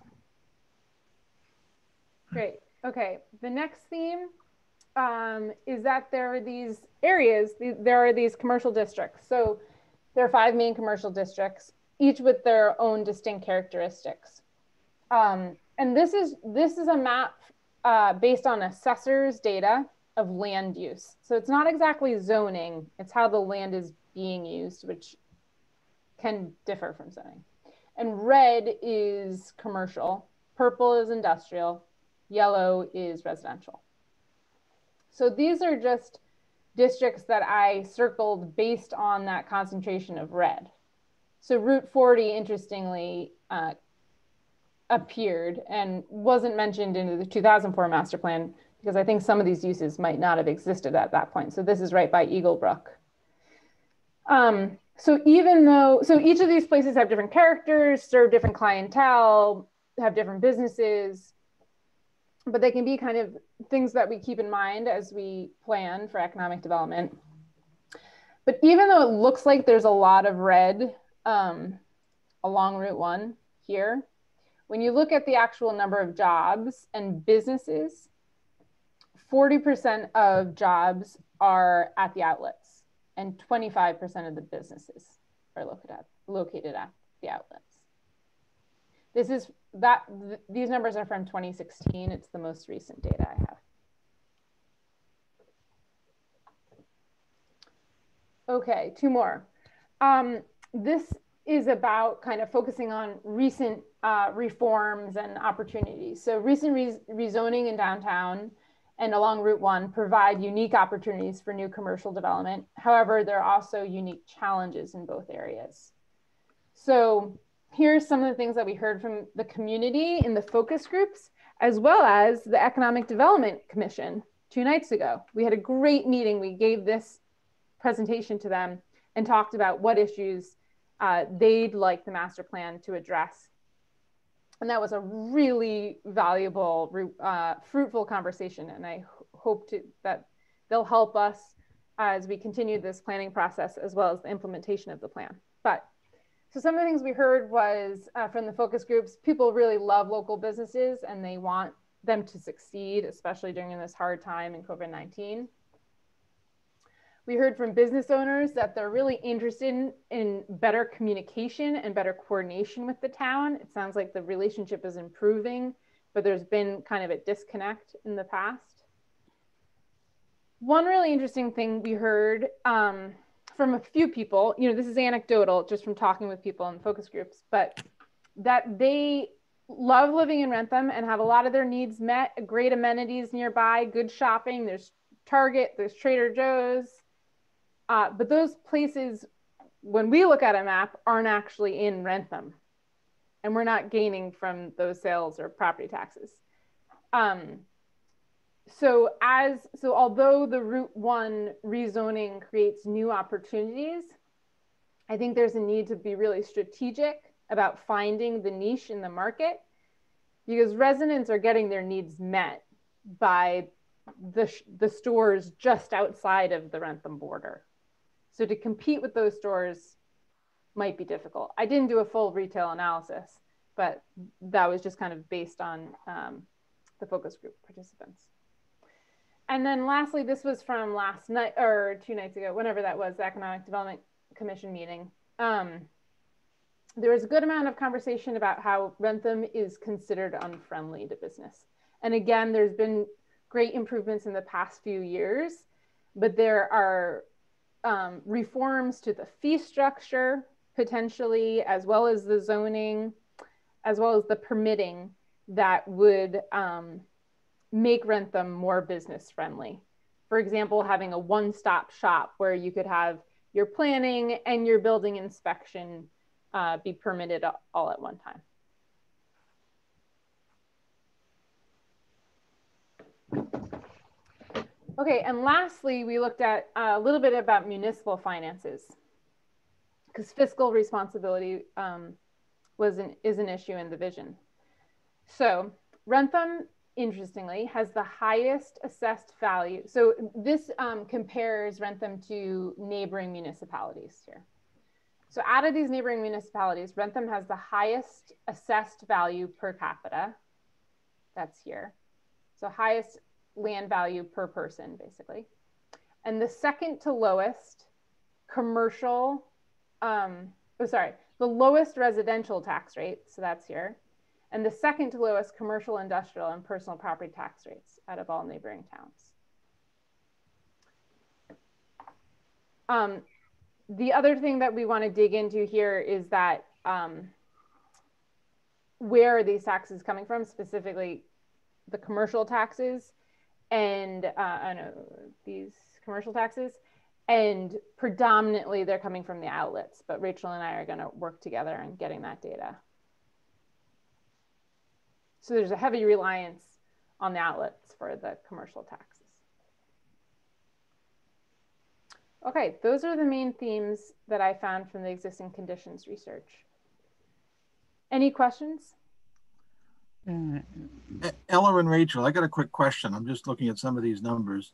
Great. Okay. The next theme is that there are these areas, there are these commercial districts. So there are 5 main commercial districts, each with their own distinct characteristics. And this is a map based on assessors' data of land use. So it's not exactly zoning, it's how the land is being used, which can differ from zoning. And red is commercial, purple is industrial, yellow is residential. So these are just districts that I circled based on that concentration of red. So Route 40, interestingly, appeared and wasn't mentioned in the 2004 master plan because I think some of these uses might not have existed at that point. So this is right by Eagle Brook. So each of these places have different characters, serve different clientele, have different businesses, but they can be kind of things that we keep in mind as we plan for economic development. But even though it looks like there's a lot of red along Route 1 here, when you look at the actual number of jobs and businesses, 40% of jobs are at the outlets and 25% of the businesses are located at the outlets. These numbers are from 2016. It's the most recent data I have. Okay, 2 more. This is about kind of focusing on recent reforms and opportunities. So recent rezoning in downtown and along Route 1 provide unique opportunities for new commercial development. However, there are also unique challenges in both areas. So here's some of the things that we heard from the community in the focus groups, as well as the Economic Development Commission 2 nights ago. We had a great meeting. We gave this presentation to them and talked about what issues they'd like the master plan to address. And that was a really valuable, fruitful conversation. And I hope that they'll help us as we continue this planning process, as well as the implementation of the plan. So some of the things we heard was from the focus groups, people really love local businesses and they want them to succeed, especially during this hard time in COVID-19. We heard from business owners that they're really interested in better communication and better coordination with the town. It sounds like the relationship is improving, but there's been kind of a disconnect in the past. One really interesting thing we heard from a few people, this is anecdotal just from talking with people in focus groups, but that they love living in Wrentham and have a lot of their needs met, great amenities nearby, good shopping, there's Target, there's Trader Joe's. But those places, when we look at a map, aren't actually in Wrentham. And we're not gaining from those sales or property taxes. So although the Route 1 rezoning creates new opportunities, I think there's a need to be really strategic about finding the niche in the market, because residents are getting their needs met by the stores just outside of the Wrentham border. So to compete with those stores might be difficult. I didn't do a full retail analysis, but that was just kind of based on the focus group participants. And then lastly, this was from last night or 2 nights ago, whenever that was, the Economic Development Commission meeting. There was a good amount of conversation about how Wrentham is considered unfriendly to business. And again, there's been great improvements in the past few years, but there are reforms to the fee structure, potentially, as well as the zoning, as well as the permitting that would make Wrentham more business friendly. For example, having a one-stop shop where you could have your planning and your building inspection be permitted all at one time. Okay, and lastly, we looked at a little bit about municipal finances, because fiscal responsibility is an issue in the vision. So Wrentham, interestingly, has the highest assessed value. So this compares Wrentham to neighboring municipalities here. So out of these neighboring municipalities, Wrentham has the highest assessed value per capita. That's here. So highest land value per person, basically. And the second to lowest commercial, the lowest residential tax rate, so that's here. And the second to lowest commercial, industrial, and personal property tax rates out of all neighboring towns. The other thing that we want to dig into here is that where are these taxes coming from, specifically the commercial taxes and these commercial taxes, and predominantly they're coming from the outlets, but Rachel and I are going to work together on getting that data. So there's a heavy reliance on the outlets for the commercial taxes. Okay, those are the main themes that I found from the existing conditions research. Any questions? Ella and Rachel, I got a quick question. I'm just looking at some of these numbers.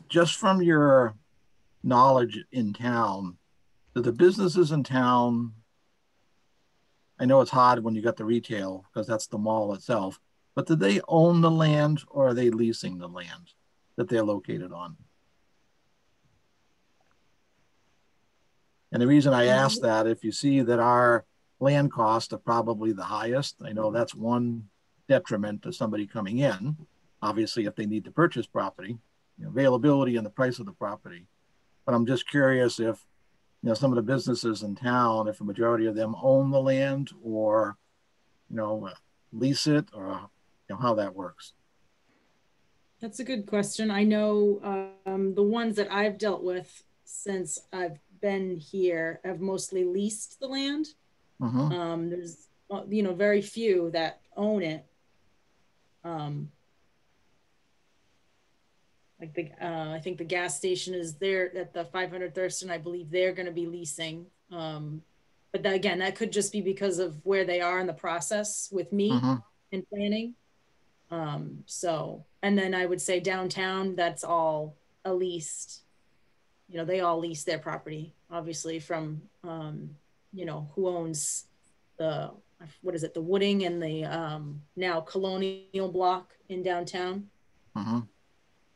Just from your knowledge in town, do the businesses in town, I know it's hard when you got the retail because that's the mall itself, but do they own the land or are they leasing the land that they're located on? And the reason I ask that, if you see that our land costs are probably the highest, I know that's one detriment to somebody coming in, obviously, if they need to purchase property, availability and the price of the property. But I'm just curious if, some of the businesses in town, if a majority of them own the land or, lease it, or, how that works. That's a good question. I know the ones that I've dealt with since I've been here have mostly leased the land. There's, very few that own it. I think the gas station is there at the 500 Thurston. I believe they're going to be leasing. But again, that could just be because of where they are in the process with me in planning. And then I would say downtown, that's all a leased, they all lease their property, obviously, from, who owns the, what is it, the Wooding and the now Colonial block in downtown.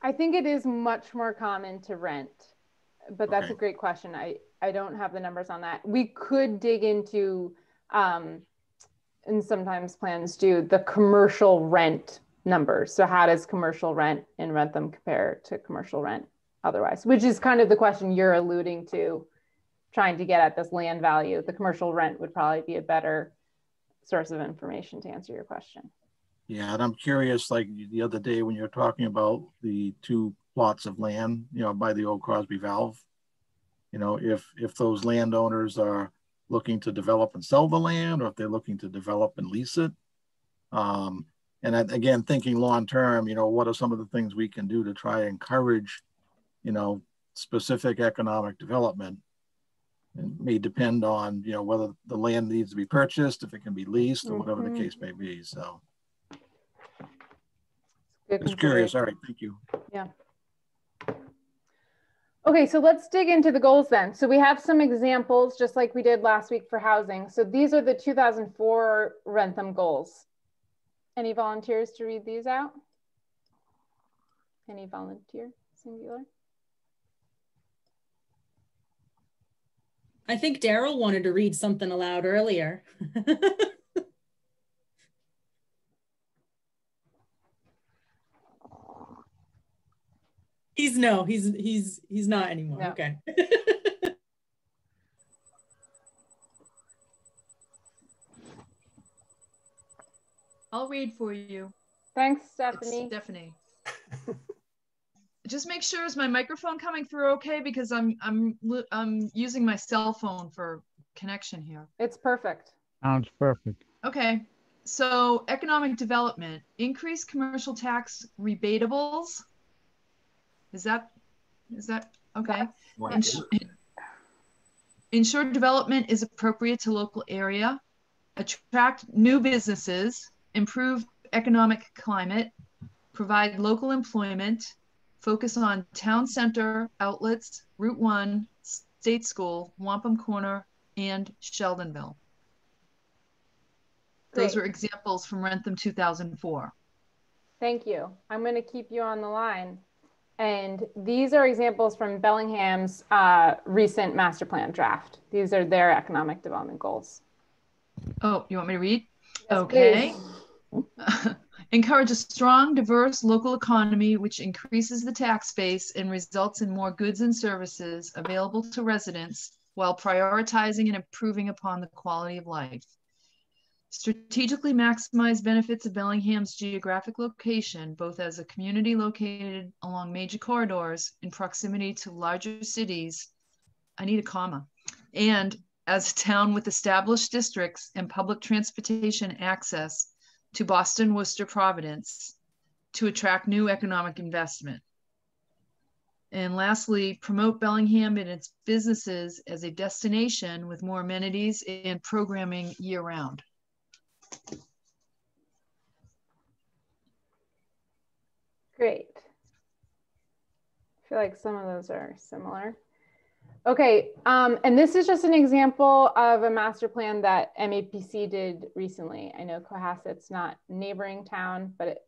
I think it is much more common to rent, but that's a great question. I don't have the numbers on that. We could dig into, and sometimes plans do, the commercial rent numbers. So how does commercial rent in Wrentham compare to commercial rent otherwise, which is kind of the question you're alluding to, trying to get at this land value. The commercial rent would probably be a better source of information to answer your question. Yeah, and I'm curious, like the other day when you're talking about the 2 plots of land, by the old Crosby Valve, if those landowners are looking to develop and sell the land, or if they're looking to develop and lease it. And again, thinking long-term, what are some of the things we can do to try and encourage, specific economic development? It may depend on, whether the land needs to be purchased, if it can be leased, or whatever the case may be. So just curious. All right, thank you. Yeah. Okay, so let's dig into the goals then. So we have some examples, just like we did last week for housing. So these are the 2004 Wrentham goals. Any volunteers to read these out? Any volunteer, singular? I think Daryl wanted to read something aloud earlier. He's not anymore. No. Okay. I'll read for you. Thanks, Stephanie. It's Stephanie. just make sure, is my microphone coming through okay? Because I'm using my cell phone for connection here. It's perfect. Sounds perfect. Okay. So economic development, increase commercial tax rebatables. Is that okay? Ensure development is appropriate to local area, attract new businesses, improve economic climate, provide local employment, focus on town center outlets, Route 1, State School, Wampum Corner, and Sheldonville. Great. Those are examples from Wrentham 2004. Thank you. I'm going to keep you on the line. And these are examples from Bellingham's recent master plan draft. These are their economic development goals. Oh, you want me to read? Yes, okay. Encourage a strong, diverse local economy which increases the tax base and results in more goods and services available to residents while prioritizing and improving upon the quality of life. Strategically maximize benefits of Bellingham's geographic location, both as a community located along major corridors in proximity to larger cities. I need a comma. And as a town with established districts and public transportation access to Boston, Worcester, Providence, to attract new economic investment. And lastly, promote Bellingham and its businesses as a destination with more amenities and programming year-round. Great. I feel like some of those are similar. Okay, and this is just an example of a master plan that MAPC did recently. I know Cohasset's not a neighboring town, but it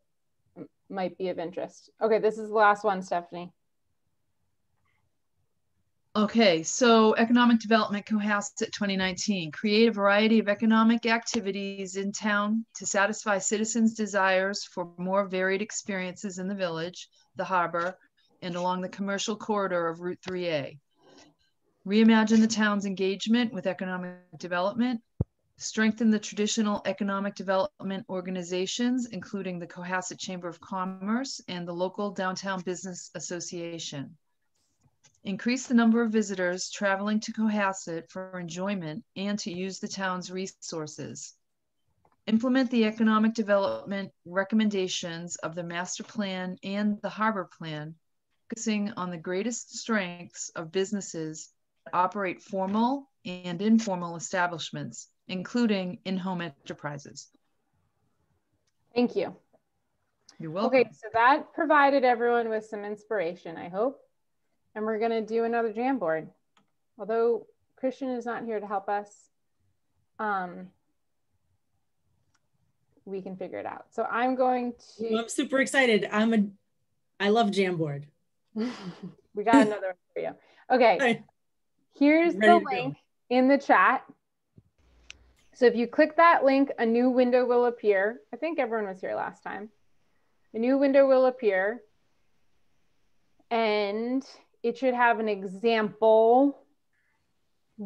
might be of interest. Okay, this is the last one, Stephanie. Okay, so economic development Cohasset 2019, create a variety of economic activities in town to satisfy citizens' desires for more varied experiences in the village, the harbor, and along the commercial corridor of Route 3A. Reimagine the town's engagement with economic development, strengthen the traditional economic development organizations, including the Cohasset Chamber of Commerce and the local Downtown Business Association. Increase the number of visitors traveling to Cohasset for enjoyment and to use the town's resources. Implement the economic development recommendations of the master plan and the harbor plan, focusing on the greatest strengths of businesses that operate formal and informal establishments, including in-home enterprises. Thank you. You're welcome. Okay, so that provided everyone with some inspiration, I hope. And we're going to do another Jamboard. Although Christian is not here to help us, we can figure it out. So I'm going to... Well, I'm super excited. I love Jamboard. We got another one for you. Okay, here's the link in the chat. So if you click that link, a new window will appear. I think everyone was here last time. A new window will appear. And it should have an example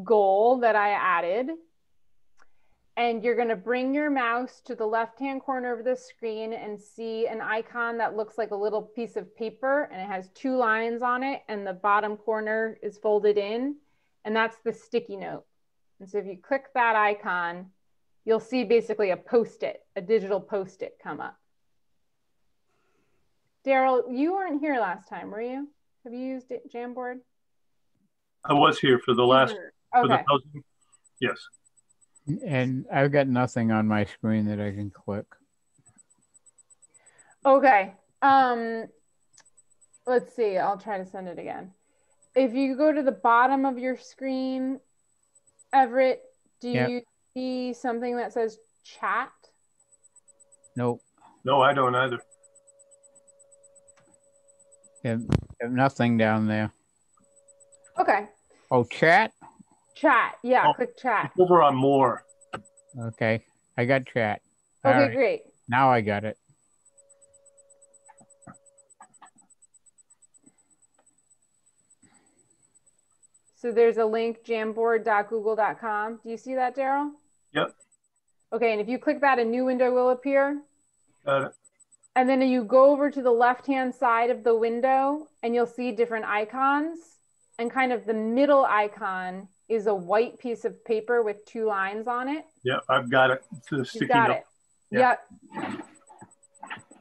goal that I added. And you're going to bring your mouse to the left-hand corner of the screen and see an icon that looks like a little piece of paper, and it has 2 lines on it, and the bottom corner is folded in, and that's the sticky note. And so if you click that icon, you'll see basically a post-it, a digital post-it come up. Daryl, you weren't here last time, were you? Have you used Jamboard? I was here for the last, for the housing. Yes. And I've got nothing on my screen that I can click. Okay. Let's see. I'll try to send it again. If you go to the bottom of your screen, Everett, do you see something that says chat? Nope. No, I don't either. Have nothing down there. Okay. Oh, chat? Chat. Yeah, click chat. It's over on more. Okay. I got chat. Okay, right. Great. Now I got it. So there's a link, jamboard.google.com. Do you see that, Daryl? Yep. Okay, and if you click that, a new window will appear. Got it. And then you go over to the left-hand side of the window and you'll see different icons, and kind of the middle icon is a white piece of paper with 2 lines on it. Yeah, I've got it. It's You've got it. Yeah. Yep.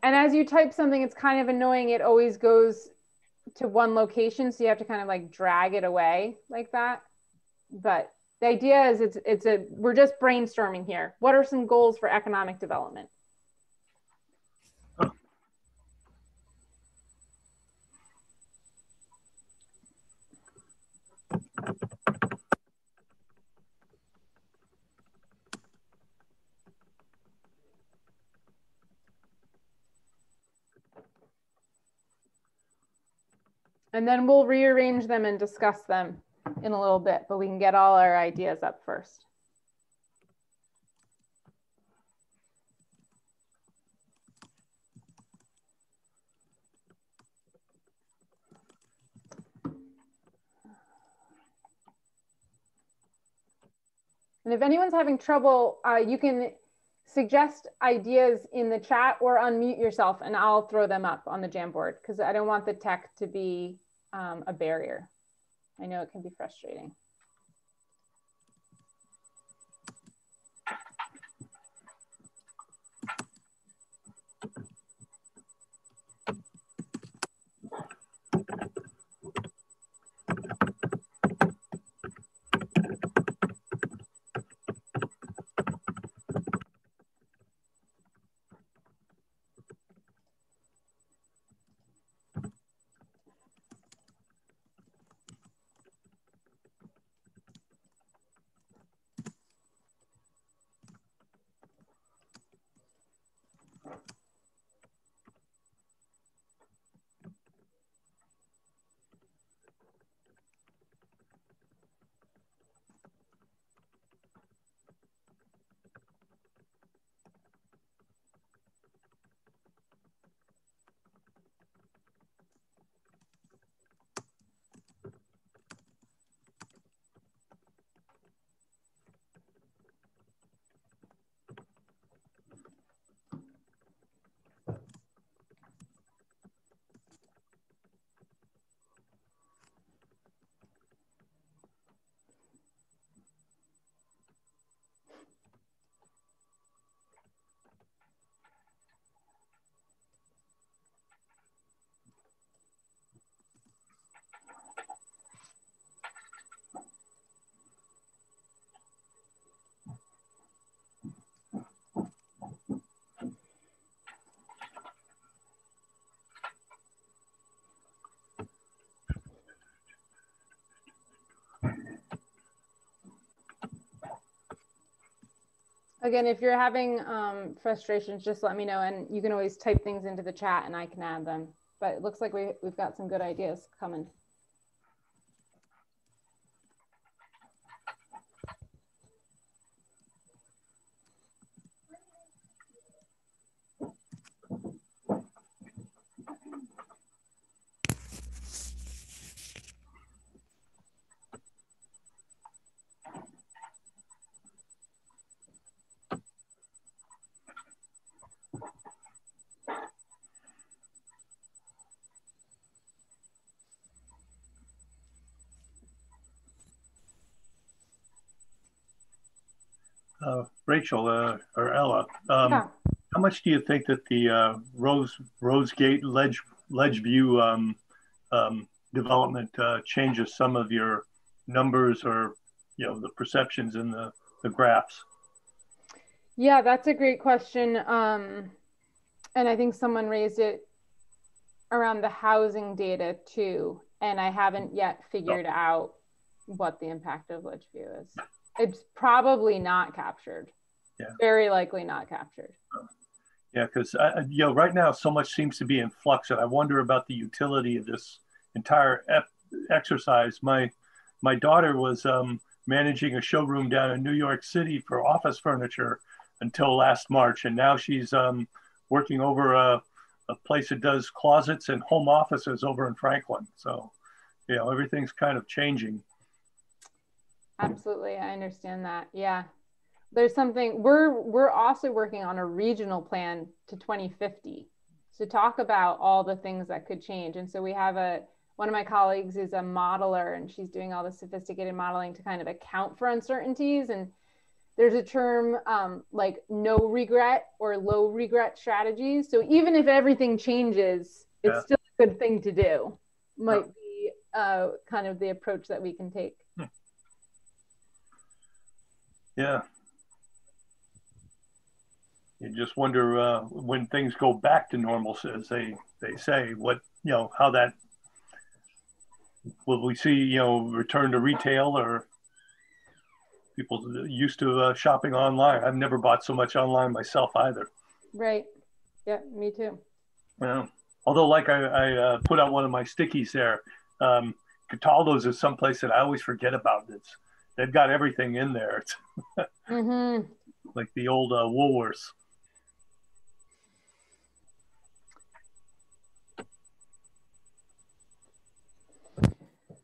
And as you type something, it's kind of annoying. It always goes to one location, so you have to kind of like drag it away like that. But the idea is we're just brainstorming here. What are some goals for economic development? And then we'll rearrange them and discuss them in a little bit, but we can get all our ideas up first. And if anyone's having trouble, you can suggest ideas in the chat or unmute yourself and I'll throw them up on the Jamboard, because I don't want the tech to be a barrier. I know it can be frustrating. Again, if you're having frustrations, just let me know, and you can always type things into the chat and I can add them. But it looks like we've got some good ideas coming. Rachel or Ella, Yeah. how much do you think that the Rose Gate ledge view development changes some of your numbers, or the perceptions in the graphs? Yeah, that's a great question. And I think someone raised it around the housing data too. And I haven't yet figured out what the impact of ledge view is. It's probably not captured. Yeah. Very likely not captured. Yeah, because right now so much seems to be in flux, and I wonder about the utility of this entire exercise. My daughter was managing a showroom down in New York City for office furniture until last March, and now she's working over a place that does closets and home offices over in Franklin. So, everything's kind of changing. Absolutely, I understand that. Yeah, there's something we're also working on a regional plan to 2050. to talk about all the things that could change. And so we have one of my colleagues is a modeler, and she's doing all the sophisticated modeling to kind of account for uncertainties. And there's a term like no regret or low regret strategies. So even if everything changes, it's still a good thing to do. Might be kind of the approach that we can take. Yeah. You just wonder when things go back to normal, as they say, what, how that, will we see, return to retail, or people used to shopping online? I've never bought so much online myself either. Right. Yeah, me too. Yeah. Although, like I put out one of my stickies there, Cataldo's is someplace that I always forget about. They've got everything in there. It's like the old Woolworths.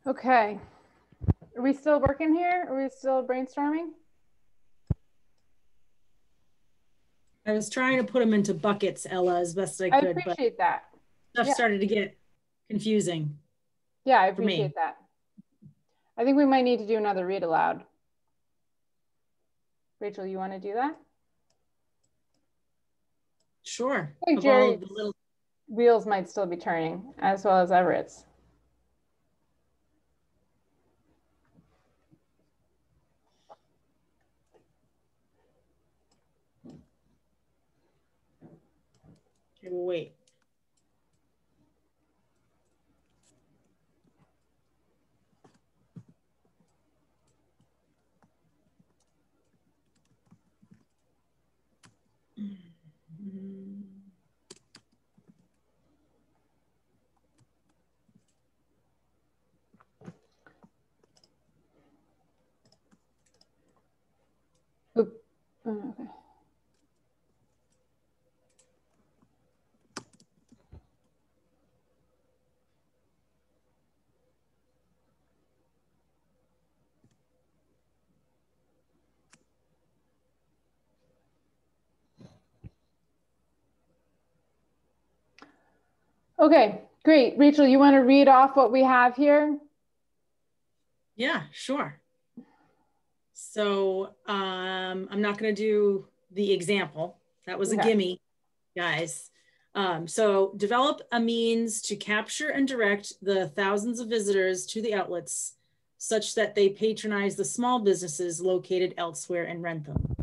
Okay. Are we still working here? Are we still brainstorming? I was trying to put them into buckets, Ella, as best I could. I appreciate that. Stuff started to get confusing. Yeah, I appreciate that. I think we might need to do another read aloud. Rachel, you want to do that? Sure. I think Jerry's wheels might still be turning, as well as Everett's. Okay, we'll wait. Oop. Oh, okay. Okay, great. Rachel, you want to read off what we have here? Yeah, sure. So I'm not going to do the example. That was a gimme, guys. So develop a means to capture and direct the thousands of visitors to the outlets such that they patronize the small businesses located elsewhere in Wrentham.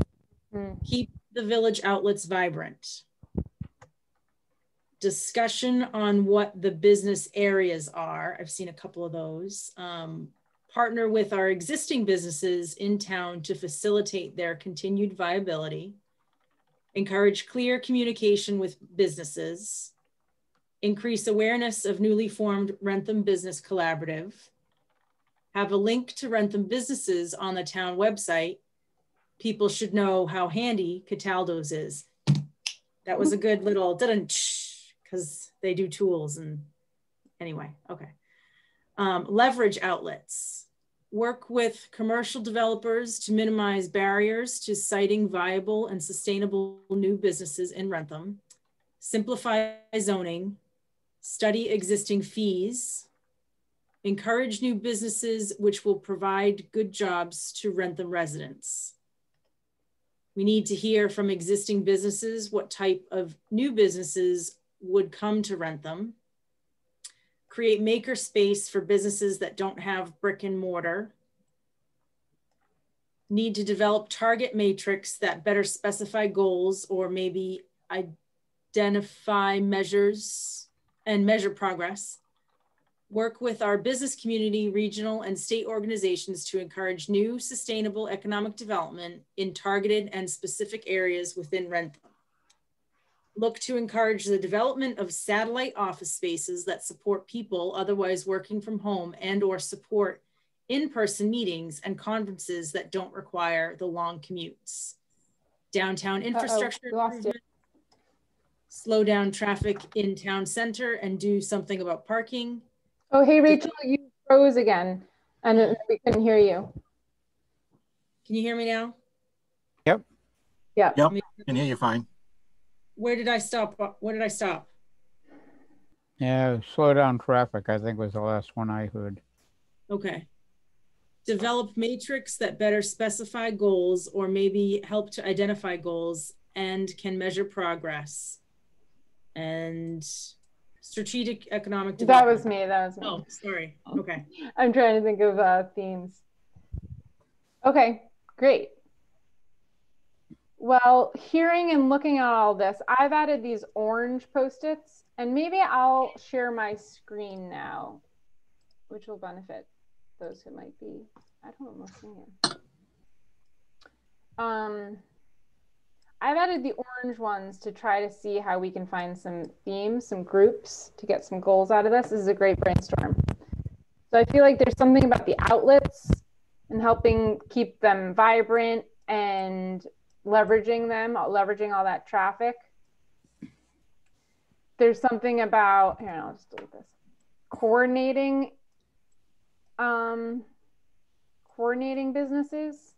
Keep the village outlets vibrant. Discussion on what the business areas are. I've seen a couple of those. Partner with our existing businesses in town to facilitate their continued viability. Encourage clear communication with businesses. Increase awareness of newly formed Wrentham Business Collaborative. Have a link to Wrentham businesses on the town website. People should know how handy Cataldo's is. That was a good little because they do tools and anyway, okay. Leverage outlets. Work with commercial developers to minimize barriers to siting viable and sustainable new businesses in Wrentham. Simplify zoning. Study existing fees. Encourage new businesses which will provide good jobs to Wrentham residents. We need to hear from existing businesses what type of new businesses would come to Wrentham. Create maker space for businesses that don't have brick and mortar. Need to develop target matrix that better specify goals or maybe identify measures and measure progress. Work with our business community, regional and state organizations to encourage new sustainable economic development in targeted and specific areas within Wrentham. Look to encourage the development of satellite office spaces that support people otherwise working from home and or support in-person meetings and conferences that don't require the long commutes. Downtown infrastructure improvement, slow down traffic in town center and do something about parking. Oh, hey, Rachel, you froze again and we couldn't hear you. Can you hear me now? Yep. Yeah. Yep. Can hear you fine. Where did I stop? Where did I stop? Yeah, slow down traffic, I think was the last one I heard. Okay. Develop matrix that better specify goals or maybe help to identify goals and can measure progress. And strategic economic That development. was me. That was me. Oh, sorry. Okay. I'm trying to think of themes. Okay, great. Well, hearing and looking at all this, I've added these orange Post-its, and maybe I'll share my screen now, which will benefit those who might be at home listening in. I've added the orange ones to try to see how we can find some themes, some groups to get some goals out of this. This is a great brainstorm. So I feel like there's something about the outlets and helping keep them vibrant and leveraging them, leveraging all that traffic. There's something about, here, I'll just delete this, coordinating businesses.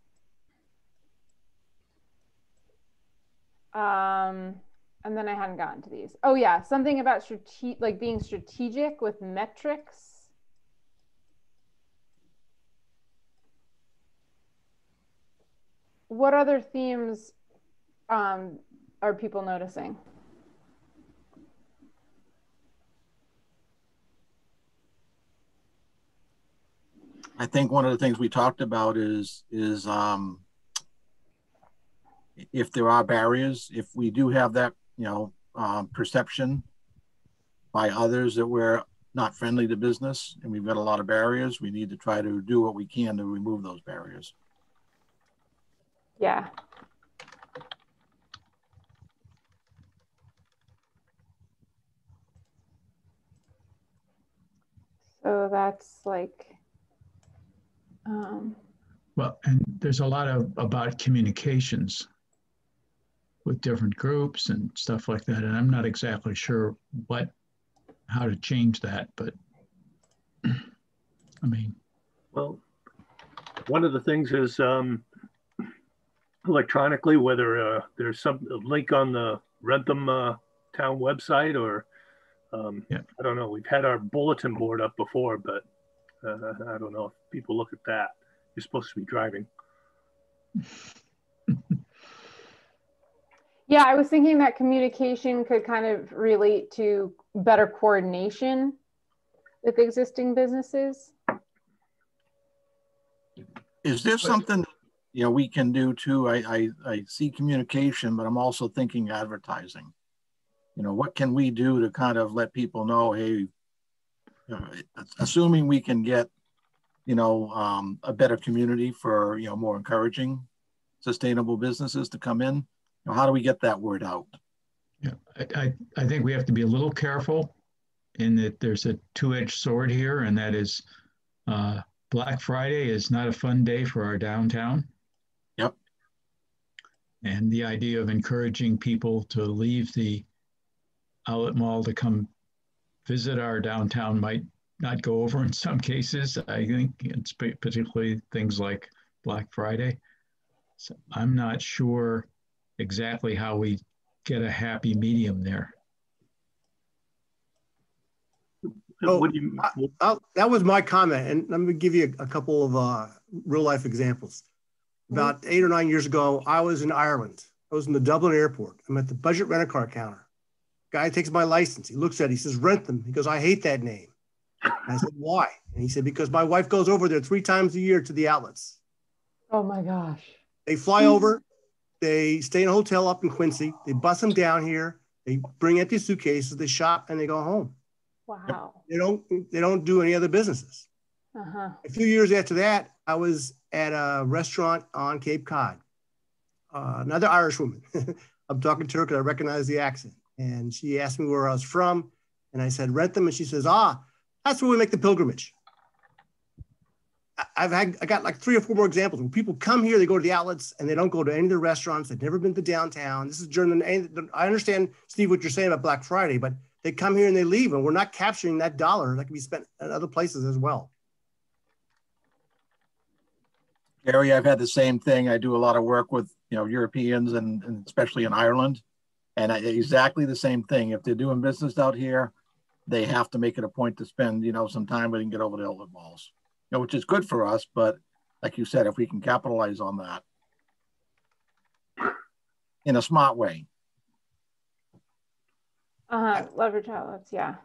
And then I hadn't gotten to these. Oh yeah, something about like being strategic with metrics. What other themes are people noticing? I think one of the things we talked about is if there are barriers, if we do have that, perception by others that we're not friendly to business and we've got a lot of barriers, we need to try to do what we can to remove those barriers. Yeah. So that's like, well, and there's a lot about communications with different groups and stuff like that. And I'm not exactly sure how to change that, but I mean. Well, one of the things is electronically, whether there's a link on the Wrentham town website or Yeah. I don't know. We've had our bulletin board up before, but I don't know if people look at that. You're supposed to be driving. yeah, I was thinking that communication could kind of relate to better coordination with existing businesses. Is there something we can do too? I see communication, but I'm also thinking advertising. What can we do to kind of let people know, hey, assuming we can get, a better community for, more encouraging sustainable businesses to come in, how do we get that word out? Yeah, I think we have to be a little careful in that there's a two-edged sword here, and that is Black Friday is not a fun day for our downtown. Yep. And the idea of encouraging people to leave the outlet mall to come visit our downtown might not go over in some cases. I think it's particularly things like Black Friday. So I'm not sure exactly how we get a happy medium there. Oh, that was my comment, and let me give you a couple of real life examples. About 8 or 9 years ago, I was in Ireland. I was in the Dublin airport. I'm at the budget rent-a-car counter. Guy takes my license. He looks at it. He says, Wrentham. He goes, I hate that name. And I said, why? And he said, because my wife goes over there 3 times a year to the outlets. Oh my gosh. They fly over. They stay in a hotel up in Quincy. They bus them down here. They bring empty suitcases. They shop and they go home. Wow. They don't do any other businesses. Uh-huh. A few years after that, I was at a restaurant on Cape Cod. Another Irish woman. I'm talking to her because I recognize the accent. And she asked me where I was from. And I said, Wrentham. And she says, that's where we make the pilgrimage. I got like 3 or 4 more examples. When people come here, they go to the outlets and they don't go to any of the restaurants. They've never been to downtown. This is during I understand, Steve, what you're saying about Black Friday, but they come here and they leave, and we're not capturing that dollar that can be spent at other places as well. Gary, I've had the same thing. I do a lot of work with Europeans and especially in Ireland, and exactly the same thing. If they're doing business out here, they have to make it a point to spend, some time we can get over the outlet malls, which is good for us. But like you said, if we can capitalize on that in a smart way. Leverage outlets, yeah.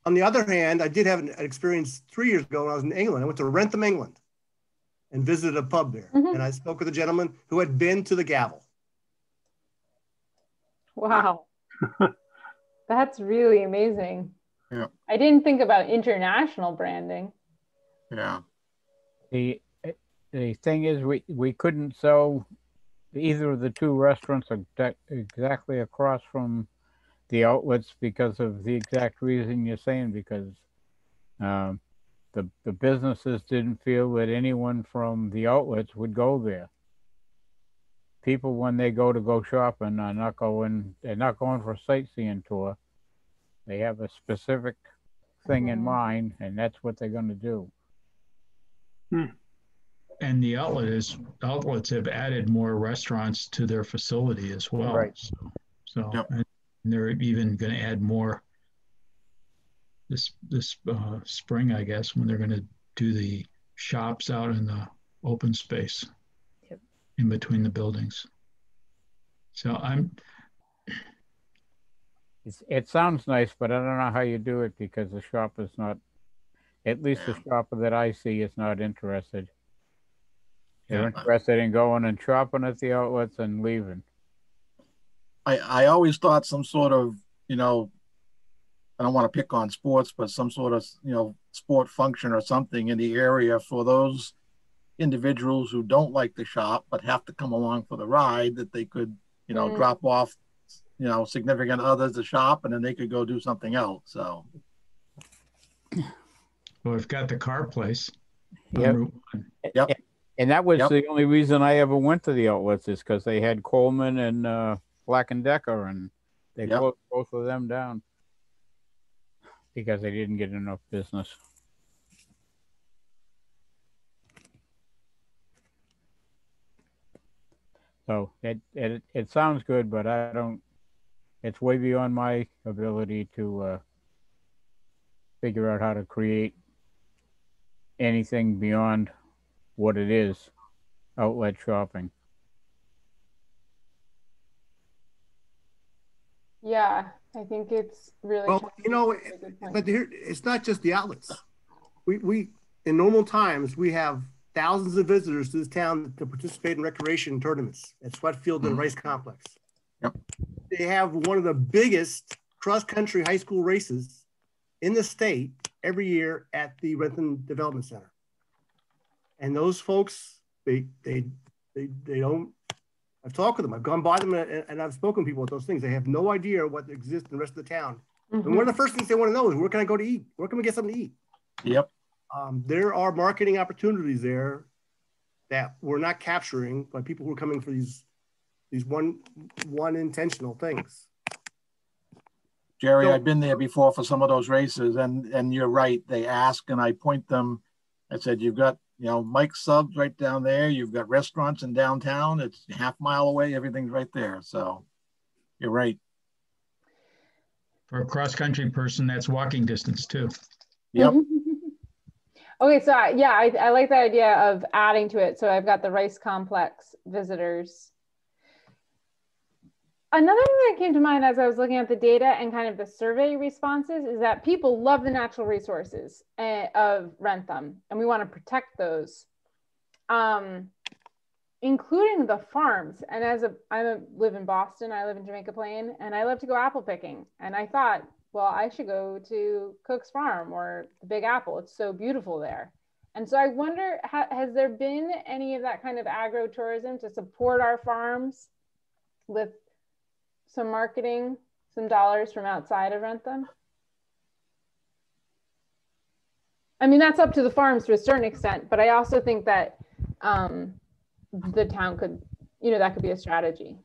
On the other hand, I did have an experience 3 years ago when I was in England. I went to Wrentham, England, and visited a pub there. And I spoke with a gentleman who had been to the Gavel. Wow. That's really amazing. Yeah. I didn't think about international branding. Yeah. The thing is, we couldn't sell either of the two restaurants exactly across from the outlets because of the exact reason you're saying, because the businesses didn't feel that anyone from the outlets would go there. People, when they go shopping, they're not going for a sightseeing tour. They have a specific thing in mind, and that's what they're going to do. And the outlets have added more restaurants to their facility as well. Right. So Yep. And they're even going to add more this spring, I guess, when they're going to do the shops out in the open space in between the buildings. So it sounds nice, but I don't know how you do it, because the shop is not, at least the shopper that I see is not interested. They're interested in going and shopping at the outlets and leaving. I always thought some sort of, I don't want to pick on sports, but some sort of, sport function or something in the area for those individuals who don't like the shop but have to come along for the ride, that they could, drop off, significant others to shop, and then they could go do something else. So. Well, we've got the car place. Yep. And that was the only reason I ever went to the outlets, is because they had Coleman and Black & Decker, and they closed both of them down because they didn't get enough business. So it sounds good, but I don't. It's way beyond my ability to figure out how to create anything beyond what it is, outlet shopping. Yeah, I think it's really but here, it's not just the outlets. We in normal times, we have thousands of visitors to this town to participate in recreation tournaments at Sweatfield and Rice Complex. Yep. They have one of the biggest cross-country high school races in the state every year at the Wrentham Development Center. And those folks, they don't. I've talked with them. I've gone by them and I've spoken to people with those things. They have no idea what exists in the rest of the town. And one of the first things they want to know is, where can I go to eat? Where can we get something to eat? Yep. There are marketing opportunities there that we're not capturing by people who are coming for these one intentional things. Jerry, I've been there before for some of those races, and you're right. They ask, and I point them. I said, you've got, Mike's Subs right down there. You've got restaurants in downtown. It's a half mile away. Everything's right there. So you're right. For a cross-country person, that's walking distance too. Yep. Okay, so I like the idea of adding to it. So I've got the Rice Complex visitors. Another thing that came to mind as I was looking at the data and kind of the survey responses is that people love the natural resources of Wrentham, and we want to protect those, including the farms. And I live in Boston, I live in Jamaica Plain, and I love to go apple picking. And I thought, well, I should go to Cook's Farm or the Big Apple. It's so beautiful there. And so I wonder, has there been any of that kind of agro-tourism to support our farms with some marketing, some dollars from outside of Wrentham? I mean, that's up to the farms to a certain extent, but I also think that the town could, that could be a strategy.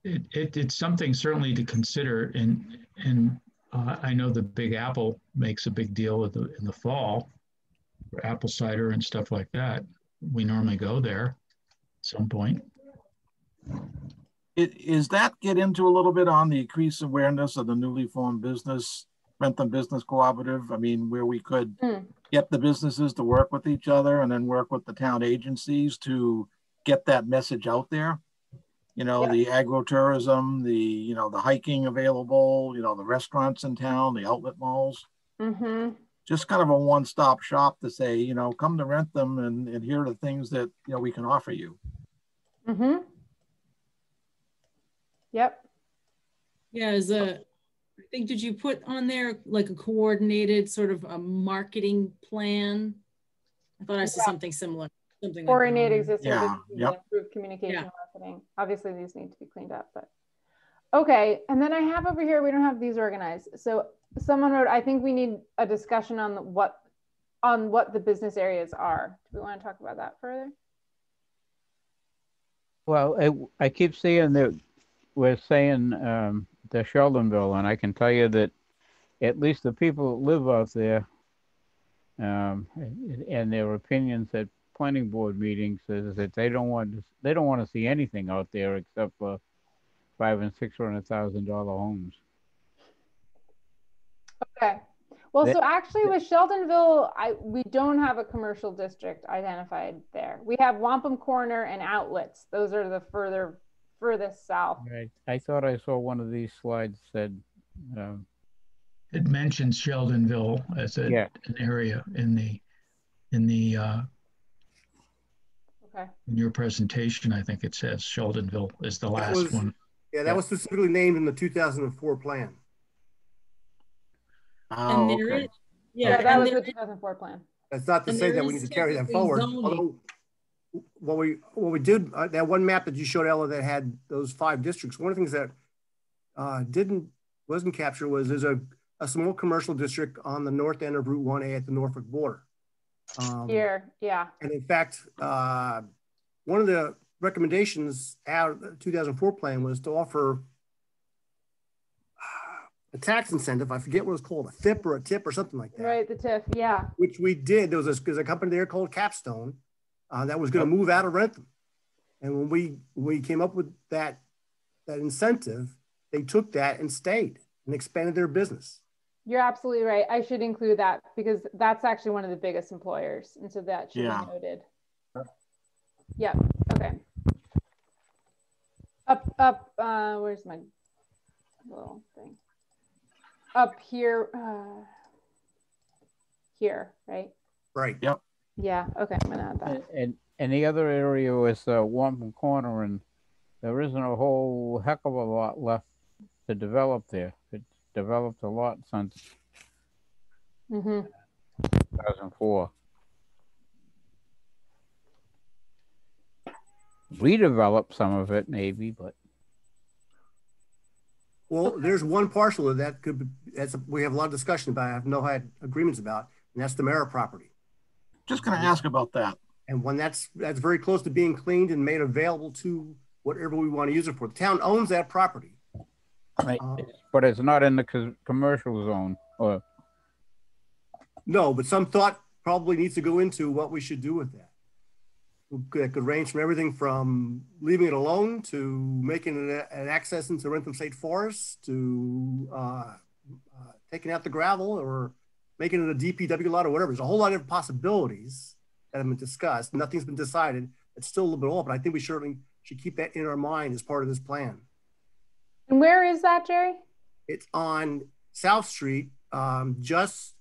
It's something certainly to consider, and I know the Big Apple makes a big deal in the fall for apple cider and stuff like that. we normally go there at some point. Is that get into a little bit on the increased awareness of the newly formed Wrentham Business Cooperative? I mean, where we could get the businesses to work with each other and then work with the town agencies to get that message out there. You know, the agritourism, the hiking available, the restaurants in town, the outlet malls. Just kind of a one-stop shop to say, come to Wrentham and here are the things that, we can offer you. Yep. Yeah, I think, did you put on there like a coordinated sort of a marketing plan? I thought I saw something similar. Something Coordinate like existing businesses and improve communication marketing. Obviously, these need to be cleaned up, but okay. And then I have over here, we don't have these organized. So someone wrote, I think we need a discussion on what the business areas are. Do we want to talk about that further? Well, I keep seeing that we're saying the Sheldonville, and I can tell you that at least the people that live out there and their opinions at planning board meetings is that they don't want to see anything out there except for $500,000 and $600,000 homes. Okay. Well, so actually with Sheldonville, we don't have a commercial district identified there. We have Wampum Corner and Outlets. Those are the furthest south. Right. I thought I saw one of these slides said. It mentions Sheldonville as an area in your presentation. I think it says Sheldonville is the last one. Yeah, that was specifically named in the 2004 plan. And there is, that was the 2004 plan. That's not to say that we need to carry that forward. Although what we did, that one map that you showed, Ella, that had those 5 districts, one of the things that wasn't captured was there's a small commercial district on the north end of Route 1A at the Norfolk border. Here, And in fact, one of the recommendations out of the 2004 plan was to offer a tax incentive. I forget what it was called, a FIP or a TIP or something like that. Right, the TIF, yeah. Which we did. There was a company there called Capstone that was going to move out of Wrentham. And when we came up with that incentive, they took that and stayed and expanded their business. You're absolutely right. I should include that because that's actually one of the biggest employers. And so that should be noted. Yeah, okay. Up, where's my little thing? Up here, right? Right, yep. Yeah, okay, I'm gonna add that. And the other area was Wampum Corner, and there isn't a whole heck of a lot left to develop there. It's developed a lot since 2004. Redevelop some of it, maybe, but. Well, there's one parcel of that we have a lot of discussion about. I have no had agreements about, and that's the Mara property. Just going to ask about that. And when that's very close to being cleaned and made available to whatever we want to use it for. The town owns that property. Right, but it's not in the commercial zone. Or no, but some thought probably needs to go into what we should do with that. It could range from everything from leaving it alone to making it an access into Wrentham State Forest to taking out the gravel or making it a DPW lot or whatever. There's a whole lot of possibilities that have been discussed. Nothing's been decided. It's still a little bit off, but I think we certainly should keep that in our mind as part of this plan. And where is that, Jerry? It's on South Street, just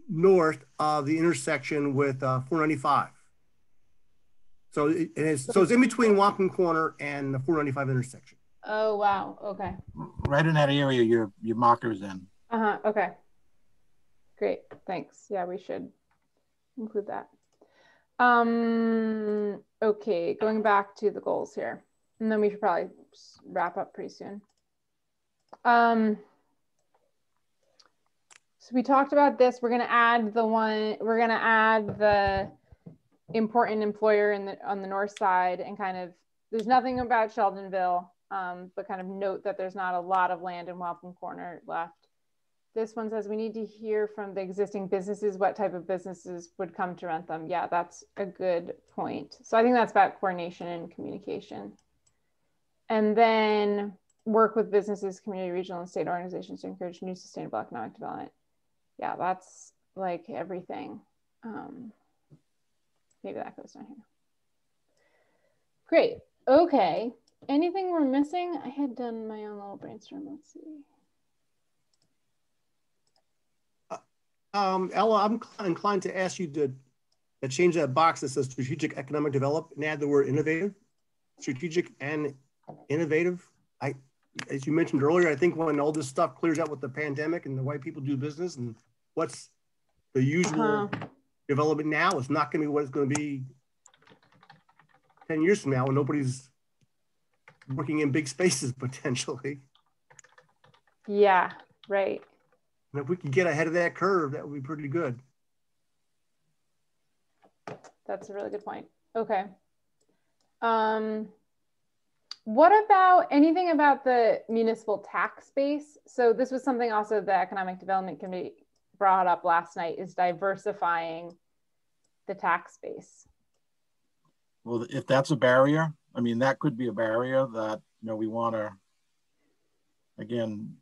north of the intersection with 495. So it's in between Wampum Corner and the 495 intersection. Oh, wow. Okay. Right in that area your marker's in. Okay. Great. Thanks. Yeah, we should include that. Okay, going back to the goals here. And then we should probably wrap up pretty soon. So we talked about this. We're going to add the important employer on the north side, and kind of, there's nothing about Sheldonville, but kind of note that there's not a lot of land in Wampum Corner left. This one says we need to hear from the existing businesses, what type of businesses would come to Wrentham. Yeah, that's a good point. So I think that's about coordination and communication. And then work with businesses, community, regional, and state organizations to encourage new sustainable economic development. Yeah, that's like everything. Maybe that goes down here. Great. Okay. Anything we're missing? I had done my own little brainstorm. Let's see. Ella, I'm inclined to ask you to change that box that says strategic economic development and add the word innovative. Strategic and innovative. As you mentioned earlier, I think when all this stuff clears out with the pandemic and the way people do business and what's the usual development now, it's not going to be what it's going to be 10 years from now when nobody's working in big spaces potentially. Yeah, right. And if we can get ahead of that curve, that would be pretty good. That's a really good point. Okay. What about anything about the municipal tax base? So this was something also the Economic Development Committee brought up last night, is diversifying the tax base. Well, if that's a barrier, I mean, that could be a barrier that, you know, we want to, again,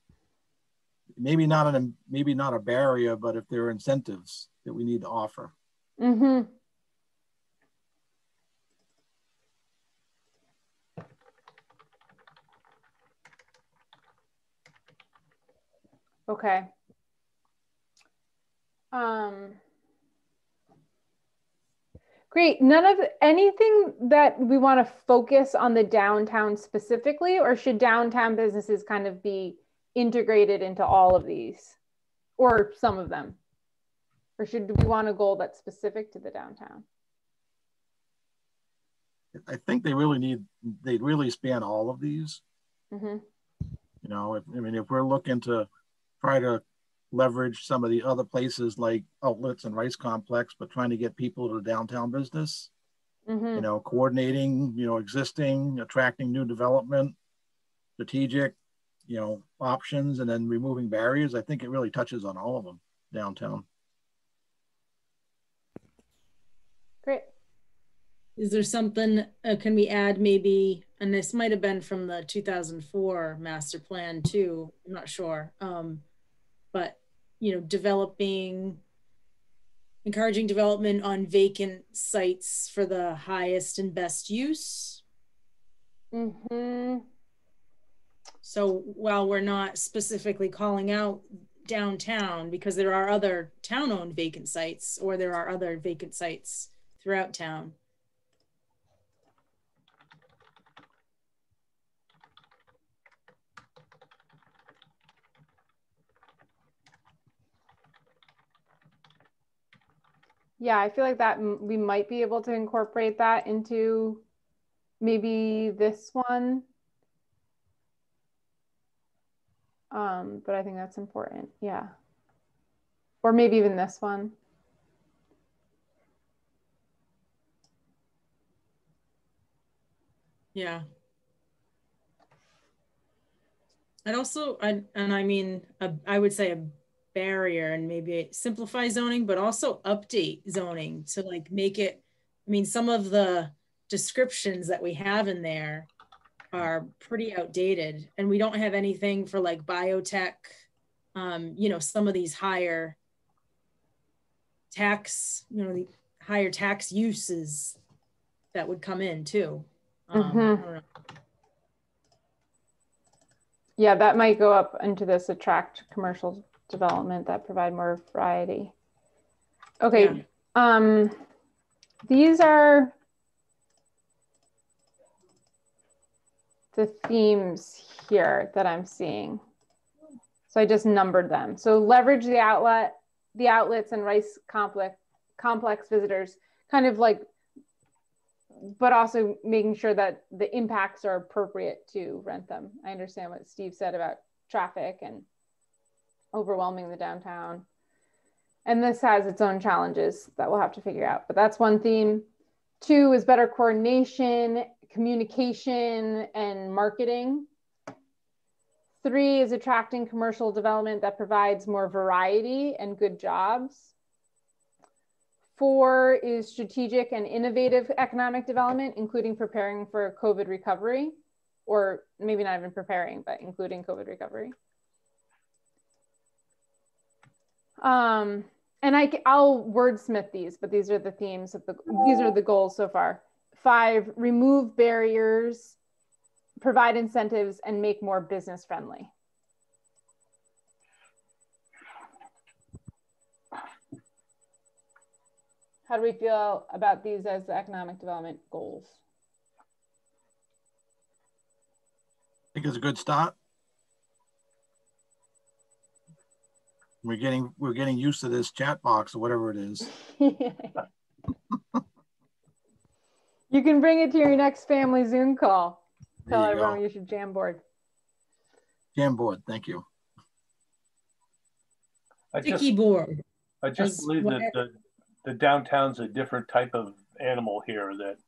maybe not a barrier, but if there are incentives that we need to offer. Mm-hmm. Okay. Great. None of anything that we want to focus on the downtown specifically, or should downtown businesses kind of be integrated into all of these, or some of them? Or should we want a goal that's specific to the downtown? I think they really span all of these. Mm-hmm. You know, if we're looking to try to leverage some of the other places like outlets and Rice Complex, but trying to get people to the downtown business, Mm-hmm. you know, coordinating, you know, existing, attracting new development, strategic, you know, options, and then removing barriers. I think it really touches on all of them downtown. Great. Is there something, can we add maybe, and this might have been from the 2004 master plan too, I'm not sure. But, you know, encouraging development on vacant sites for the highest and best use. Mm-hmm. So while we're not specifically calling out downtown, because there are other town-owned vacant sites, or there are other vacant sites throughout town. Yeah, I feel like that we might be able to incorporate that into maybe this one. But I think that's important. Yeah. Or maybe even this one. Yeah. I'd also, I would say a barrier, and maybe simplify zoning, but also update zoning to like make it, I mean, some of the descriptions that we have in there are pretty outdated, and we don't have anything for like biotech, you know, some of these higher tax, you know, the higher tax uses that would come in too. I don't know. Yeah, that might go up into this attract commercial development that provide more variety. Okay. Yeah. These are the themes here that I'm seeing. So I just numbered them. So leverage the outlets and Rice complex visitors, kind of like, but also making sure that the impacts are appropriate to Wrentham. I understand what Steve said about traffic and overwhelming the downtown. And this has its own challenges that we'll have to figure out, but that's one theme. 2 is better coordination, communication, and marketing. 3 is attracting commercial development that provides more variety and good jobs. 4 is strategic and innovative economic development, including preparing for COVID recovery, or maybe not even preparing, but including COVID recovery. And I'll wordsmith these, but these are the themes of these are the goals so far. 5, remove barriers, provide incentives, and make more business friendly. How do we feel about these as the economic development goals? I think it's a good start. We're getting used to this chat box or whatever it is. You can bring it to your next family Zoom call. Tell There you everyone go. you should Jamboard. Jamboard, thank you. Sticky board. I just believe that the downtown's a different type of animal here, that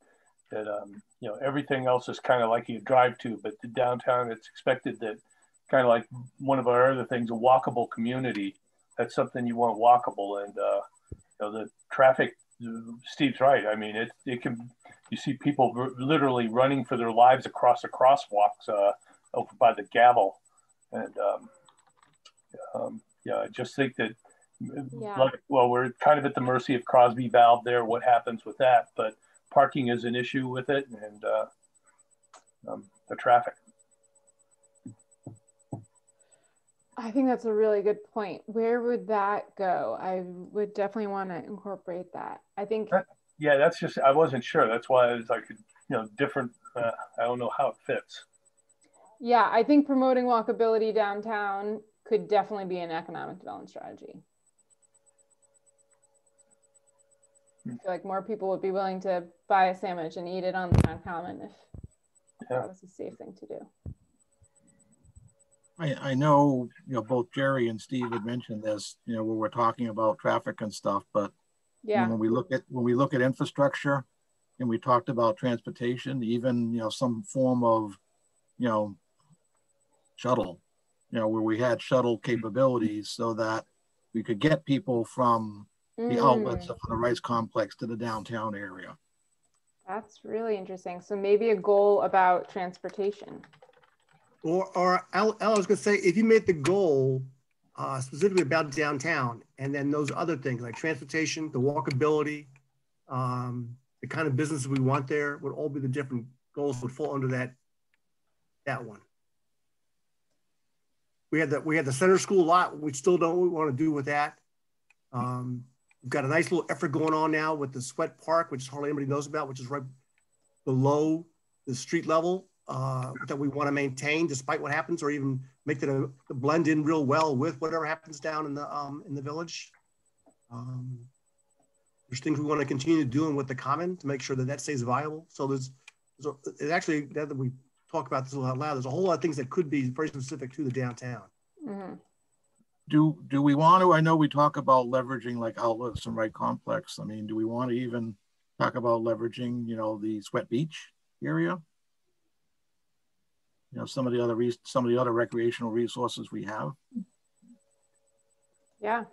you know, everything else is kind of like you drive to, but the downtown, it's expected that, kind of like one of our other things, a walkable community. That's something you want walkable, and you know, the traffic. Steve's right. I mean, it can. You see people literally running for their lives across the crosswalks over by the gavel, and yeah, I just think that. Yeah. Like, well, we're kind of at the mercy of Crosby Valve there, what happens with that, but parking is an issue with it, and the traffic. I think that's a really good point. Where would that go? I would definitely want to incorporate that. I think. Yeah, that's just, I wasn't sure. That's why it's like, you know, different, I don't know how it fits. Yeah, I think promoting walkability downtown could definitely be an economic development strategy. I feel like more people would be willing to buy a sandwich and eat it on the town common if that was a safe thing to do. I know, you know, both Jerry and Steve had mentioned this, you know, when we're talking about traffic and stuff, but yeah, you know, when we look at infrastructure and we talked about transportation, even, you know, some form of, you know, shuttle, you know, where we had shuttle capabilities so that we could get people from the outlets of the Rice Complex to the downtown area. That's really interesting. So maybe a goal about transportation. Or I was going to say, if you made the goal specifically about downtown, and then those other things like transportation, the walkability, the kind of business we want there would all be the different goals would fall under that one. We had the center school lot. We still don't know what we want to do with that. We've got a nice little effort going on now with the Sweat Park, which hardly anybody knows about, which is right below the street level. That we want to maintain despite what happens, or even make it a blend in real well with whatever happens down in the village. There's things we want to continue doing with the common to make sure that that stays viable. So there's actually, now that we talk about this out loud, there's a whole lot of things that could be very specific to the downtown. Mm-hmm. Do we want to, I know we talk about leveraging like outlets and Wright Complex. I mean, do we want to even talk about leveraging, you know, the Sweat Beach area? You know, some of the other recreational resources we have. Yeah.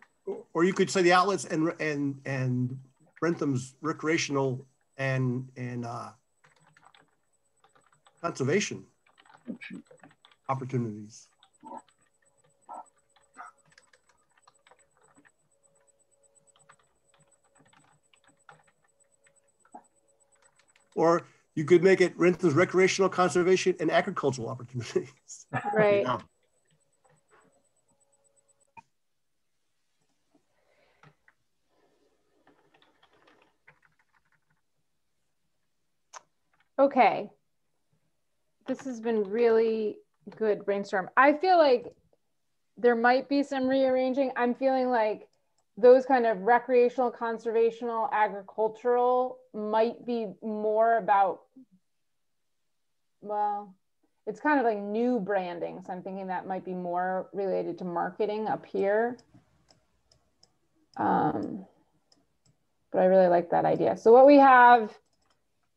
Or you could say the outlets and Wrentham's recreational and conservation opportunities. Or you could make it Wrentham's recreational, conservation, and agricultural opportunities. Right. Yeah. Okay. This has been really good brainstorm. I feel like there might be some rearranging. I'm feeling like those kind of recreational, conservational, agricultural might be more about, well, it's kind of like new branding. So I'm thinking that might be more related to marketing up here. But I really like that idea. So what we have,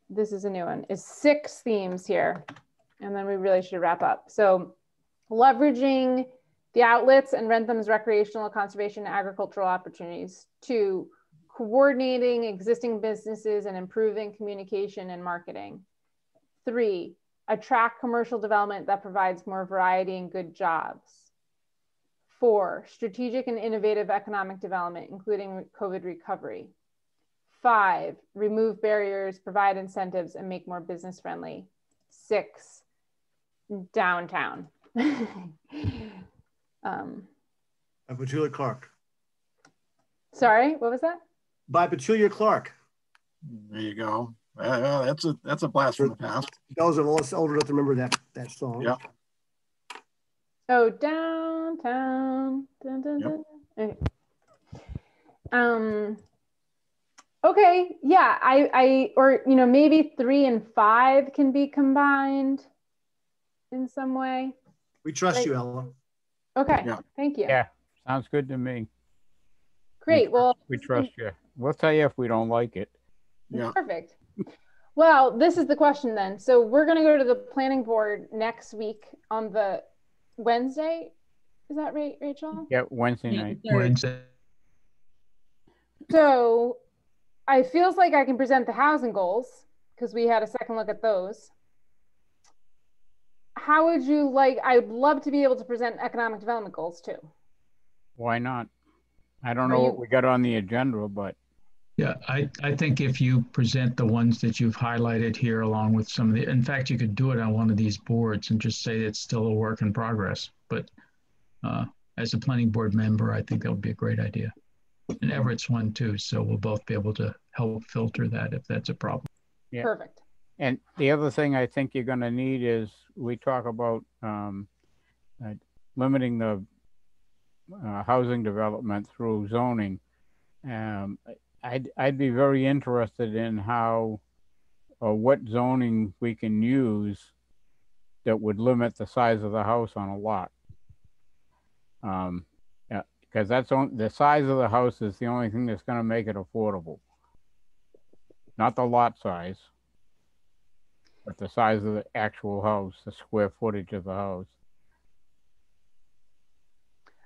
this is a new one, is 6 themes here. And then we really should wrap up. So leveraging the outlets and Wrentham's recreational, conservation, and agricultural opportunities. 2, coordinating existing businesses and improving communication and marketing. 3, attract commercial development that provides more variety and good jobs. 4, strategic and innovative economic development, including COVID recovery. 5, remove barriers, provide incentives, and make more business friendly. 6, downtown. By Petulia Clark. Sorry, what was that? By Petulia Clark. There you go. That's a blast from the past. Those of us older enough to remember that song. Yeah. Oh, downtown. Dun, dun, Yep. dun. Okay. Okay, yeah, or maybe 3 and 5 can be combined in some way. We trust you, Ella. Okay, Yeah. thank you. Yeah, sounds good to me. Great. Well, We trust you. We'll tell you if we don't like it. Yeah. perfect. Well, this is the question then. So we're going to go to the planning board next week on the Wednesday. Is that right, Rachel? Yeah, Wednesday Yeah, night. the 3rd. Wednesday. So I feels like I can present the housing goals because we had a second look at those. How would you like, I'd love to be able to present economic development goals too. Why not? I don't Are know you- what we got on the agenda, but Yeah, I think if you present the ones that you've highlighted here along with some of the, in fact, you could do it on one of these boards and just say it's still a work in progress. But as a planning board member, I think that would be a great idea. And Everett's one too, so we'll both be able to help filter that if that's a problem. yeah. Perfect. And the other thing I think you're going to need is we talk about limiting the housing development through zoning. I'd be very interested in how or what zoning we can use that would limit the size of the house on a lot. Because the size of the house is the only thing that's going to make it affordable. Not the lot size, but the size of the actual house, the square footage of the house.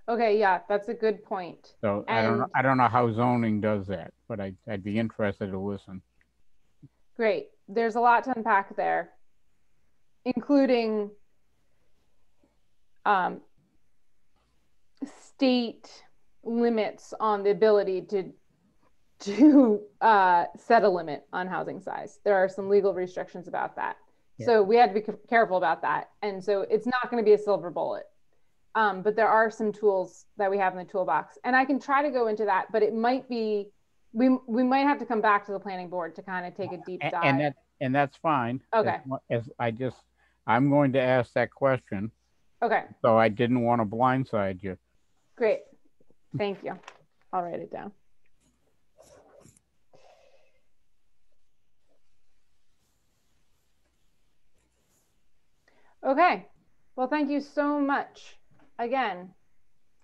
Okay, yeah, that's a good point. So And I don't know how zoning does that, but I'd be interested to listen. great. There's a lot to unpack there, including state limits on the ability to set a limit on housing size. There are some legal restrictions about that. Yeah. So we had to be careful about that. And so it's not going to be a silver bullet. But there are some tools that we have in the toolbox. And I can try to go into that, but it might be, we might have to come back to the planning board to kind of take a deep dive. And that's fine. Okay. I'm going to ask that question. Okay, So I didn't want to blindside you. great. Thank you. I'll write it down. Okay. Well, thank you so much again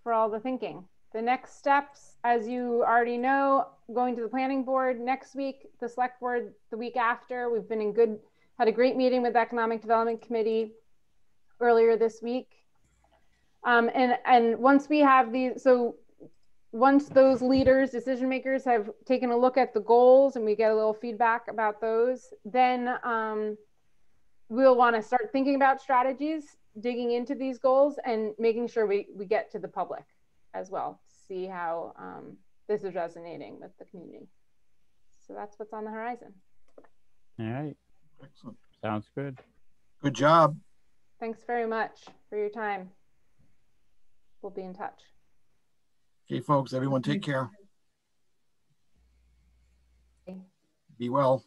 for all the thinking. The next steps, as you already know, going to the planning board next week, the select board the week after. We've been had a great meeting with the Economic Development Committee earlier this week. And once we have these, so once those leaders, decision makers have taken a look at the goals and we get a little feedback about those, then we'll want to start thinking about strategies, digging into these goals and making sure we get to the public as well, see how this is resonating with the community. So that's what's on the horizon. All right. Excellent. Sounds good. Good job. Thanks very much for your time. We'll be in touch. Okay, folks, everyone take care. Be well.